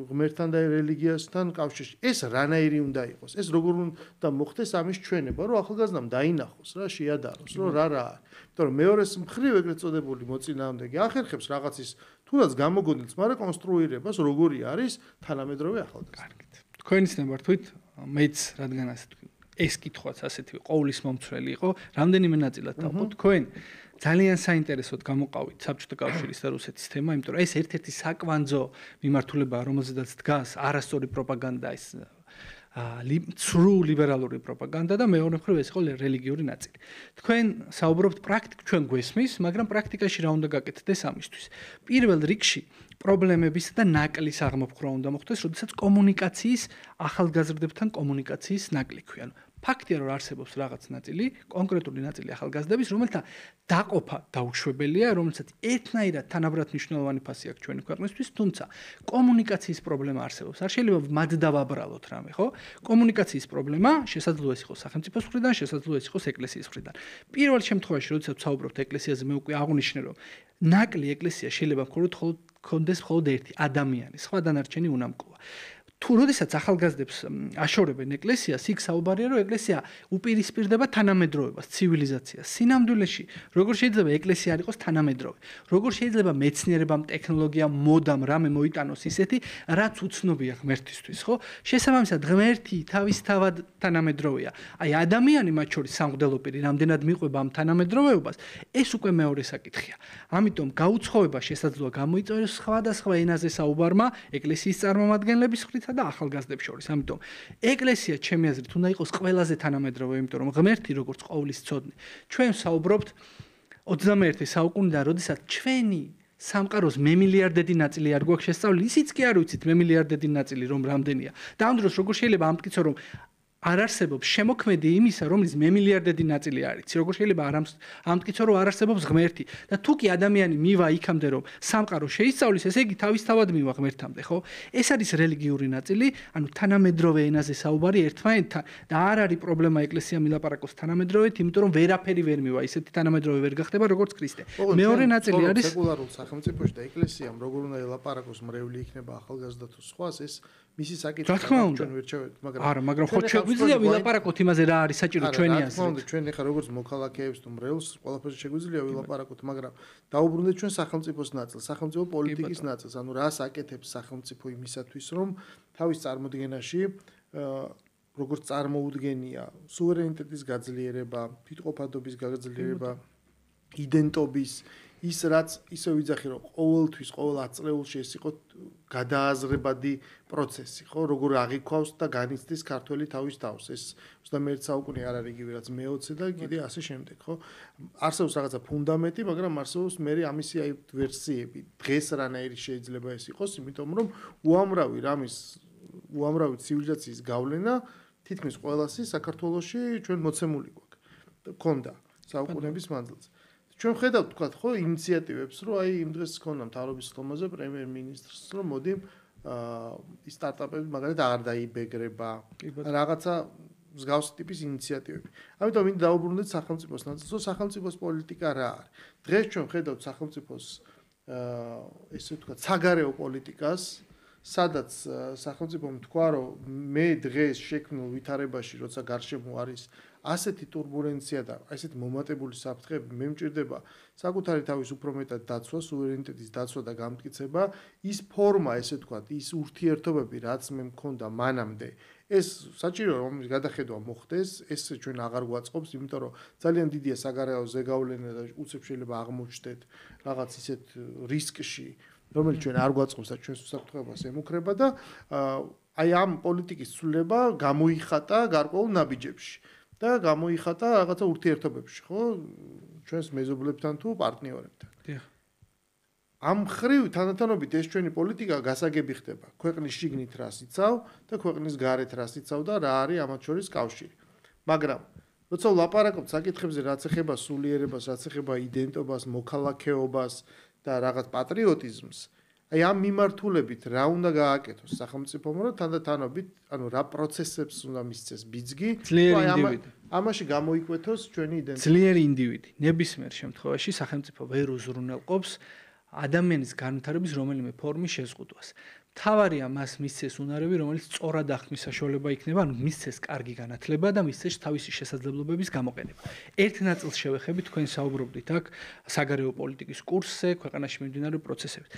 ღმერთთან და რელიგიასთან კავშირში. ეს რანაირი უნდა იყოს? ეს როგორ უნდა მოხდეს ამის ჩვენება, რომ ახალგაზრდამ დაინახოს რა, შეადაროს, რომ რა არის. იმიტომ რომ მეორეს მხრივ ეგრეთ წოდებული მოწინააღმდეგე ახერხებს რაღაცის თუნდაც გამოგონილს, მაგრამ კონსტრუირებას როგორი არის თანამედროვე ახალგაზრდა. კარგით. თქვენი ცნება რთვით მეც რადგან ასე ეს კითხვაც ასეთი ყოვლის მომცველი იყო, რამდენიმე ნაწილად დავყო თქვენ ძალიან საინტერესოდ გამოყავით საბჭოთა კავშირის და რუსეთის თემა, იმიტომ რომ ეს ერთ-ერთი საკვანძო მიმართულებაა, რომელზედაც დგას არასწორი პროპაგანდა, ეს ცრუ ლიბერალური პროპაგანდა და მეორე მხრივ ეს იყო რელიგიური ნაწილი. თქვენ საუბრობთ ჩვენ გვესმის, მაგრამ პრაქტიკაში რა უნდა გაკეთდეს ამისთვის? პირველ რიგში პრობლემების და ნაკლის აღმოფხვრა უნდა მოხდეს, როდესაც კომუნიკაციის ახალგაზრდებთან კომუნიკაციის ნაკლი ქვია. ფაქტია, რომ არსებობს რაღაც ნაწილი, კონკრეტული ნაწილი ახალგაზრდების, რომელთა დაყოფა დაუშვებელია, რომელსაც ერთნაირად თანაბრად მნიშვნელოვანი ფასი აქვს ჩვენი ქვეყნისთვის, თუმცა კომუნიკაციის პრობლემა არსებობს. არ შეიძლება მათ დავაბრალოთ რამე, ხო? კომუნიკაციის პრობლემა შესაძლოა იყოს სახელმწიფოს მხრიდან, შესაძლოა იყოს ეკლესიის მხრიდან. პირველ შემთხვევაში, როდესაც ვსაუბრობთ ეკლესიაზე, მე უკვე აღვნიშნე, რომ ნაკლი ეკლესია შეიძლება ქონდეს მხოლოდ ერთი ადამიანი, სხვა დანარჩენი უნამკოა. თუ როდესაც ახალგაზრდებს აშორებენ ეკლესიას, იქ საუბარია, რომ ეკლესია უპირისპირდება თანამედროვებას, ცივილიზაციას. სინამდვილეში, როგორ შეიძლება ეკლესია არ იყოს თანამედროვე? როგორ შეიძლება მეცნიერებამ, ტექნოლოგიამ, მოდამ რამე მოიტანოს ისეთი, რაც უცნობია ღმერთისთვის, ხო? შესაბამისად, ღმერთი თავისთავად თანამედროვეა. აი, ადამიანი მათ შორის სამღვდელო პირი, რამდენად მიყვება ამ თანამედროვეობას, ეს უკვე მეორე საკითხია. ამიტომ გაუცხოება შესაძლოა გამოიწეროს სხვადასხვა ენაზე საუბარმა ეკლესიის წარმომადგენლების მხრით და ახალგაზრდებს შორის. ამიტომ ეკლესია ჩემი აზრით უნდა იყოს ყველაზე თანამედროვე, იმიტომ რომ ღმერთი როგორც ყოვლის ცოდნე. ჩვენ საუბრობთ 21 საუკუნიდან, როდესაც ჩვენი სამყაროს მემილიარდედი ნაწილი არ გვაქვს შესწავლილი, ისიც კი არ ვიცით მემილიარდედი ნაწილი რომ რამდენია. და ამ დროს როგორ შეიძლება ამტკიცო რომ არ არსებობს შემოქმედი იმისა, რომლის მემილიარდედი ნაწილი არის. როგორ შეიძლება ამტკიცო რომ არ არსებობს ღმერთი და თუ კი ადამიანი მივა იქამდე რომ სამყარო შეისწავლის, ესე იგი თავისთავად მივა ღმერთამდე, ხო? ეს არის რელიგიური ნაწილი, ანუ თანამედროვე ენაზე საუბარი ერთმანეთთან და არ არის პრობლემა ეკლესია მილაპარაკოს თანამედროვეთ, იმიტომ რომ ვერაფერი ვერ მივა, ისეთი თანამედროვე ვერ გახდება როგორც ქრისტე. მეორე ნაწილი არის სეკულარულ სახელმწიფოში და ეკლესიამ როგორ უნდა ელაპარაკოს, მრევლი იქნება ახალგაზრდა თუ სხვას, ეს მისი საკითხია. ჩვენ ვერჩევთ, მაგრამ არა, მაგრამ ხო შეგვიძლია ვილაპარაკოთ იმაზე რა არის საჭირო ჩვენი აზრით. რა თქმა უნდა, ჩვენ ახლა როგორც მოქალაქეებს თუ მრევლს ყველაფერზე შეგვიძლია ვილაპარაკოთ, მაგრამ დაუბრუნდეთ ჩვენ სახელმწიფოს ნაწილს, სახელმწიფო პოლიტიკის ნაწილს, ანუ რას აკეთებს სახელმწიფო იმისათვის, რომ თავის წარმოდგენაში როგორც წარმოუდგენია სუვერენიტეტის გაძლიერება, თვითყოფადობის გაძლიერება, იდენტობის ის რაც ისე ვიძახი რომ ყოველთვის ყოველ აწლეულში ეს იყო გადააზრებადი პროცესი, ხო, როგორ აღიქვავს და განიცდის ქართველი თავის თავს. ეს 21 საუკუნე არ არის იგივე რაც მე-20 და კიდე ასე შემდეგ, ხო? არსებობს რაღაცა ფუნდამენტი, მაგრამ არსებობს მე ამისი აი ვერსიები. დღეს რანაირი შეიძლება ეს იყოს, იმიტომ რომ უამრავი ცივილიზაციის გავლენა თითქმის ყველასი საქართველოში ჩვენ მოცემული გვაქვს. ქონდა საუკუნეების მანძილზე. ჩვენ ხედავთ თქვა ხო ინიციატივებს რომ აი იმ დღეს ქონდა მთავრობის ხომაზე პრემიერ-მინისტრს რომ მოდი ის სტარტაპები მაგალითად აღარ დაიბეგრება რაღაცა მსგავსი ტიპის ინიციატივები. ამიტომ მინდა დაუბრუნდეთ სახელმწიფოს ნაწილს, რომ სახელმწიფოს პოლიტიკა რა არის. დღეს ჩვენ ხედავთ სახელმწიფოს ესე ვთქვათ საგარეო პოლიტიკას, სადაც სახელმწიფომ თქვა რომ მე დღეს შექმნილ ვითარებაში როცა გარშემო არის ასეთი турბულენცია და ასეთი მომატებული საფრთხეები, მე მჭირდება საკუთარი თავის უფრო მეტად დაცვა, სუვერენიტეტის დაცვა და გამტკიცება, ის ფორმა, ესე ვთქვათ, ის ურთიერთობები, რაც მე მქონდა მანამდე, ეს საჭიროა რომ გადახედვა მოხდეს, ეს ჩვენ აღარ გვაწყობს, იმიტომ რომ ძალიან დიდია საგარეო ზეგავლენა და უცებ შეიძლება აღმოჩნდეთ რაღაც ისეთ რისკში, რომელიც ჩვენ არ გვაწყობს და ჩვენს უსაფრთხოებას ემუქრება და აი ამ პოლიტიკის ცვლილება გამოიხატა გარკვეულ ნაბიჯებში. და გამოიხატა რაღაცა ურთიერთობებში, ხო? ჩვენს მეზობლებთან თუ პარტნიორებთან. დიახ. ამ ხრივ თანათანობით ეს ჩვენი პოლიტიკა გასაგები ხდება. ქვეყნის შიგნით რას იცავ და ქვეყნის გარეთ რას იცავ და რა არის ამათ შორის კავშირი. მაგრამ როცა ვლაპარაკობთ საკითხებზე, რაც ეხება სულიერებას, რაც ეხება იდენტობას, მოქალაქეობას და რაღაც პატრიოტიზმს, აი ამ მიმართულებით რა უნდა გააკეთოს სახელმწიფომ, რომ თანდათანობით, ანუ რა პროცესებს უნდა მისცეს ბიძგი, ამაში გამოიკვეთოს ჩვენი იდენტობა. ძლიერი ინდივიდი. ნებისმიერ შემთხვევაში სახელმწიფო ვერ უზრუნველყოფს ადამიანის განვითარების რომელიმე ფორმის შეზღუდვას. თავარია მას მისცეს უნარები, რომელიც სწორად ახმის საშუალება იქნება, ანუ მისცეს კარგი განათლება და მისცეს თავისი შესაძლებლობების გამოყენება. ერთ ნაწილს შევეხებით, თქვენ საუბრობდით აქ საგარეო პოლიტიკის კურსზე, ქვეყანაში მიმდინარე პროცესებით.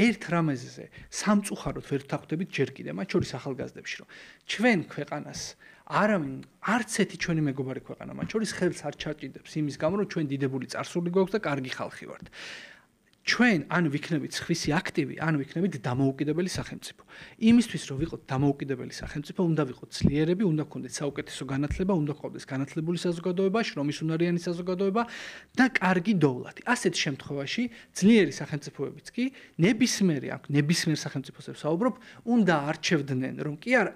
ერთ რამეზე სამწუხაროდ ვერ ვთანხმდებით ჯერ კიდევ, მათ შორის ახალგაზრდებში, რომ ჩვენ ქვეყანას არავინ არც ერთი ჩვენი მეგობარი ქვეყანა, მათ შორის ხელს არ ჩაჭიდებს იმის გამო, რომ ჩვენ დიდებული წარსული გვაქვს და კარგი ხალხი ვართ. ჩვენ ან ვიქნებით ხвისი აქტივი, ან ვიქნებით დამოუკიდებელი სახელმწიფო. იმისთვის რომ ვიყოთ დამოუკიდებელი სახელმწიფო, უნდა ვიყოთ ძლიერები, უნდა გქონდეთ საუკეთესო განათლება, უნდა გქონდეს განათლებული საზოგადოება, შრომის უნარიანი საზოგადოება და კარგი დოვლატი. ასეთ შემთხვევაში ძლიერი სახელმწიფოებიც კი ნებისმიერ სახელმწიფოზე ვსაუბრობ, უნდა არჩევდნენ, რომ კი არ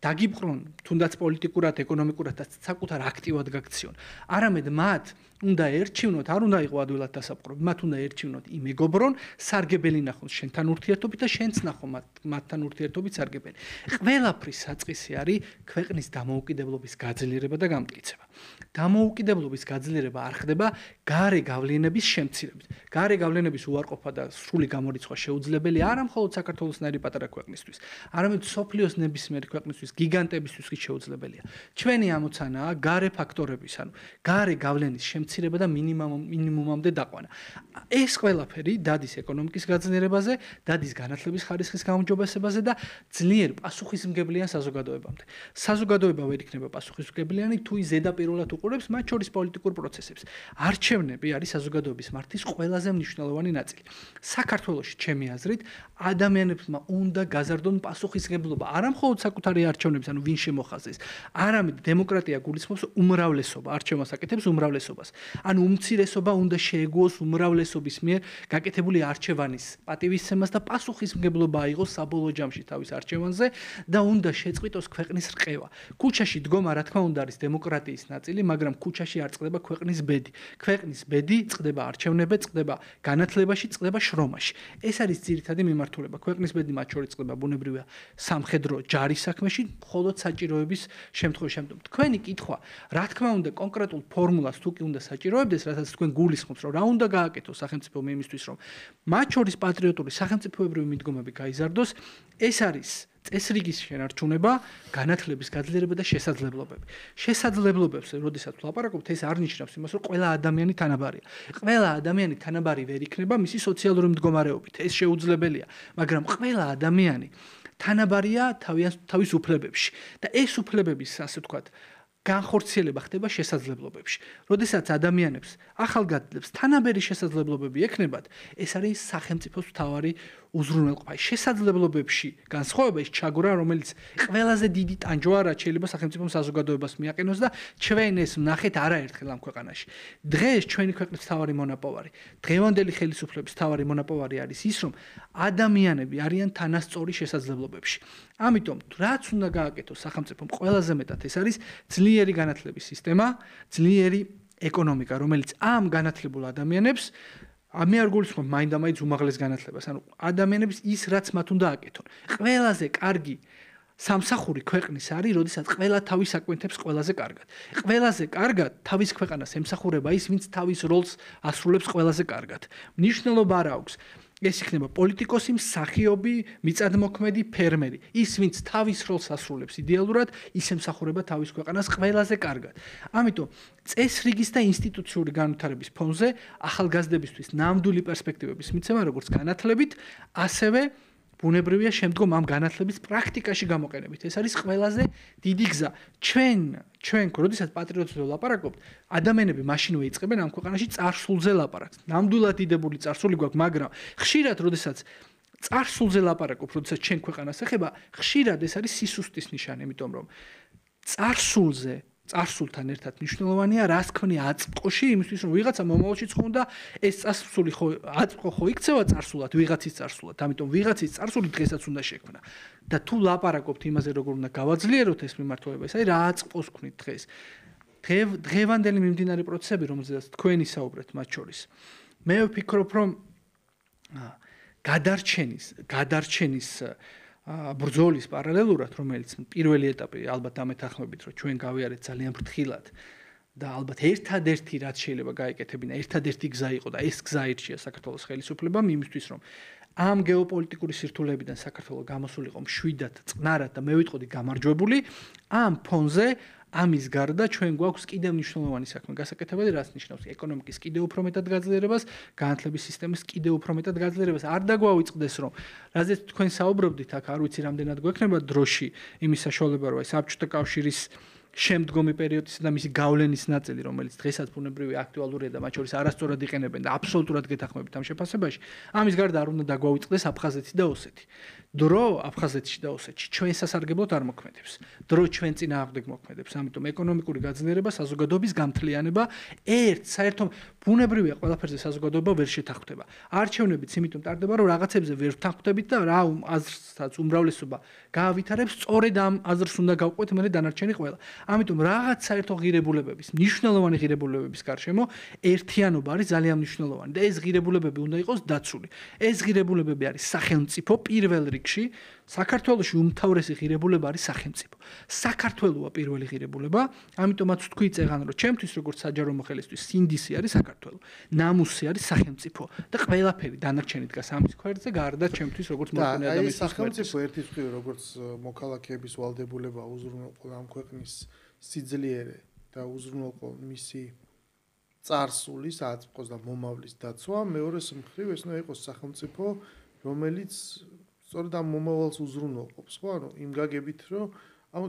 დაგიბრუნონ თუნდაც პოლიტიკურად, ეკონომიკურად და საკუთარ აქტივად გაქციონ. არამედ მათ უნდა ერჩივნოთ, არ უნდა იყო ადვილად დასაპყრობი, მათ უნდა ერჩივნოთ იმ მეგობრონ, სარგებელი ნახონ შენთან ურთიერთობით და შენც ნახო მათთან ურთიერთობით სარგებელი. ყველაფრის საწყისი არის ქვეყნის დამოუკიდებლობის გაძლიერება და გამტკიცება. დამოუკიდებლობის გაძლიერება არ ხდება გარე გავლენების შემცირებით. გარე გავლენების უარყოფა და სრული გამორიცხვა შეუძლებელია არა მხოლოდ საქართველოსნაირი პატარა ქვეყნისთვის, არამედ სოფლიოს ნებისმიერი ქვეყნისთვის, გიგანტებისთვის კი შეუძლებელია. ჩვენი ამოცანაა გარე ფაქტორების, ანუ გარე გავლენის შემცირება და მინიმუმამდე დაყვანა. ეს ყველაფერი დადის ეკონომიკის გაძლიერებაზე, დადის განათლების ხარისხის გაუმჯობესებაზე და ძლიერ პასუხისმგებლიან საზოგადოებამდე. საზოგადოება ვერ იქნება პასუხისმგებლიანი თუ ის ზედაპირულად უყურებს მათ შორის პოლიტიკურ პროცესებს. არჩევნები არის საზოგადოების მართვის ყველაზე მნიშვნელოვანი ნაწილი. საქართველოში ჩემი აზრით ადამიანებმა უნდა გაზარდონ პასუხისმგებლობა არა მხოლოდ საკუთარი არჩევნების, ანუ ვინ შემოხაზეს, არამედ დემოკრატია გულისხმობს უმრავლესობა, არჩევანს აკეთებს უმრავლესობას. ანუ უმცირესობა უნდა შეეგუოს უმრავლესობის მიერ გაკეთებული არჩევანის პატივისცემას და პასუხისმგებლობა აიღოს საბოლოო ჯამში თავის არჩევანზე და უნდა შეწყვიტოს ქვეყნის რყევა. ქუჩაში დგომა რა თქმა უნდა არის დემოკრატიის ნაწილი, მაგრამ ქუჩაში არ წყდება ქვეყნის ბედი. ქვეყნის ბედი წყდება არჩევნებზე, წყდება განათლებაში, წყდება შრომაში. ეს არის ძირითადი მიმართულება. ქვეყნის ბედი მათ შორის წყდება ბუნებრივია სამხედრო ჯარის საქმეში, მხოლოდ საჭიროების შემთხვევაში. თქვენი კითხვა, რა თქმა უნდა, კონკრეტულ ფორმულას თუ კი უნდა საჭიროებდეს, რასაც თქვენ გულისხმობთ, რომ რა უნდა გააკეთოს სახელმწიფომ იმისთვის, რომ მათ შორის პატრიოტული სახელმწიფოებრივი მიდგომები გაიზარდოს, ეს არის წესრიგის შენარჩუნება, განათლების გაძლიერება და შესაძლებლობები. შესაძლებლობებს, როდესაც ვლაპარაკობთ, ეს არ ნიშნავს იმას, რომ ყველა ადამიანი თანაბარია. ყველა ადამიანი თანაბარი ვერ იქნება მისი სოციალური მდგომარეობით. ეს შეუძლებელია, მაგრამ ყველა ადამიანი თანაბარია თავის უფლებებში და ეს უფლებების, ასე ვთქვათ, განხორციელება ხდება შესაძლებლობებში. როდესაც ადამიანებს, ახალგაზრდებს თანაბარი შესაძლებლობები ექნებათ, ეს არის სახელმწიფოს მთავარი უზრუნველყოფა. შესაძლებლობებში განსხვავება ის ჩაგვრა, რომელიც ყველაზე დიდი ტანჯვაა, რაც შეიძლება სახელმწიფომ საზოგადოებას მიაყენოს და ჩვენ ეს ვნახეთ არაერთხელ ამ ქვეყანაში. დღეს ჩვენი ქვეყნის მთავარი მონაპოვარი, დღევანდელი ხელისუფლების მთავარი მონაპოვარი არის ის, რომ ადამიანები არიან თანასწორი შესაძლებლობებში. ამიტომ რაც უნდა გააკეთოს სახელმწიფომ ყველაზე მეტად ეს არის ძლიერი განათლების სისტემა, ძლიერი ეკონომიკა, რომელიც ამ განათლებულ ადამიანებს მე არ გულისხმობ მაინდამაინც უმაღლეს განათლებას, ანუ ადამიანებს ის რაც მათ უნდა აკეთონ. ყველაზე კარგი სამსახური ქვეყნის არის, როდესაც ყველა თავის აკვეთებს ყველაზე კარგად. ყველაზე კარგად თავის ქვეყანას ემსახურება ის, ვინც თავის როლს ასრულებს ყველაზე კარგად. მნიშვნელობა არ აქვს. ეს იქნება პოლიტიკოსი, მსახიობი, მიწადმოქმედი, ფერმერი. ის, ვინც თავის როლს ასრულებს იდეალურად, ის ემსახურება თავის ქვეყანას ყველაზე კარგად. ამიტომ წესრიგის და ინსტიტუციური განვითარების ფონზე ახალგაზრდებისთვის ნამდვილი პერსპექტივების მიცემა, როგორც განათლებით, ასევე ბუნებრივია შემდგომ ამ განათლების პრაქტიკაში გამოყენებით. ეს არის ყველაზე დიდი გზა. ჩვენ, როდესაც პატრიოტიზმზე ვლაპარაკობთ, ადამიანები მაშინვე იწყებენ ამ ქვეყანაში წარსულზე ლაპარაკს. ნამდვილად დიდებული წარსული გვაქვს, მაგრამ ხშირად, როდესაც წარსულზე ლაპარაკობ, როდესაც ჩვენ ქვეყანას ეხება, ხშირად ეს არის სისუსტის ნიშანი, იმიტომ რომ წარსულთან ერთად მნიშვნელოვანია რას ქმნია აწმყოში, იმისთვის რომ ვიღაცა მომავალში ცხონდა ეს წარსული აწმყო ხო იქცევა წარსულად, ვიღაცის წარსულად, ამიტომ ვიღაცის წარსული დღესაც უნდა შექმნა. და თუ ლაპარაკობთ იმაზე, როგორ უნდა გავაძლიეროთ ეს მიმართულება, ეს არის რა აწმყოს ქმნით დღეს. დღევანდელი მიმდინარე პროცესები, რომელზეც თქვენი საუბრეთ მათ შორის. მე ვფიქრობ, რომ გადარჩენის ბრძოლის პარალელურად, რომელიც პირველი ეტაპი ალბათ ამეთანხმებით, რომ ჩვენ გავიარეთ ძალიან ფრთხილად და ალბათ ერთადერთი რაც შეიძლება გაეკეთებინა, ერთადერთი გზა იყო და ეს გზა ირჩია საქართველოს ხელისუფლებამ იმისთვის, რომ ამ გეოპოლიტიკური სირთულეებიდან საქართველო გამოსულიყო მშვიდად, წყნარად და მე ვიტყოდი გამარჯვებული, ამ ფონზე ამის გარდა ჩვენ გვაქვს კიდევ მნიშვნელოვანი საქმე გასაკეთებელი, რაც ნიშნავს ეკონომიკის კიდევ უფრო მეტად გაძლიერებას, განათლების სისტემის კიდევ უფრო მეტად გაძლიერებას. არ დაგვაუწყდეს, რომ რაზეც თქვენ საუბრობდით, აქ არ ვიცი რამდენად გვექნება დროში იმის საშუალება, რომ აი საბჭოთა კავშირის შემდგომი პერიოდისა და მისი გავლენის ნაწილი, რომელიც დღესაც ბუნებრივი აქტუალურია და მათ შორის არასწორად იყენებენ და აბსოლუტურად გეთანხმებით ამ შეფასებაში, ამის გარდა არ უნდა დაგვაუწყდეს აფხაზეთი და ოსეთი. დრო აფხაზეთში და ოსეთში ჩვენ სასარგებლოდ არ მოქმედებს. დრო ჩვენ წინააღმდეგ მოქმედებს. ამიტომ ეკონომიკური გაძლიერება, საზოგადოების გამთლიანება საერთოდ ბუნებრივია ყველაფერზე საზოგადოება ვერ შეთანხმდება. არჩევნებიც იმიტომ ტარდება, რომ რაღაცებზე ვერ ვთანხმდებით და რა აზრსაც უმრავლესობა გაავითარებს, სწორედ ამ აზრს უნდა გავყვეთ მე დანარჩენი ყველა. ამიტომ რაღაც საერთო ღირებულებების, მნიშვნელოვანი ღირებულებების გარშემო ერთიანობა არის ძალიან მნიშვნელოვანი და ეს ღირებულებები უნდა იყოს დაცული. ეს ღირებულებები არის სახელმწიფო პირველ რიგში, საქართველოში უმთავრესი ღირებულება არის სახელმწიფო. საქართველოა პირველი ღირებულება, ამიტომაც თქვი წეგან რომ ჩემთვის როგორც საჯარო მოხელისთვის სინდისი არის საქართველო. ნამუსი არის სახელმწიფო და ყველაფერი დანარჩენი დგას ამის გვერდზე გარდა ჩემთვის როგორც მორწმუნე ადამიანის სახელმწიფო ერთის მხრივ როგორც მოქალაქეების ვალდებულება უზრუნველყო ამ ქვეყნის სიძლიერე და უზრუნველყო მისი წარსული, საწყოს და მომავლის დაცვა, მეორეს მხრივ ეს უნდა იყოს სახელმწიფო, რომელიც სწორედ ამ მომავალს უზრუნველყოფს, ხო? ანუ იმ გაგებით, რომ ამ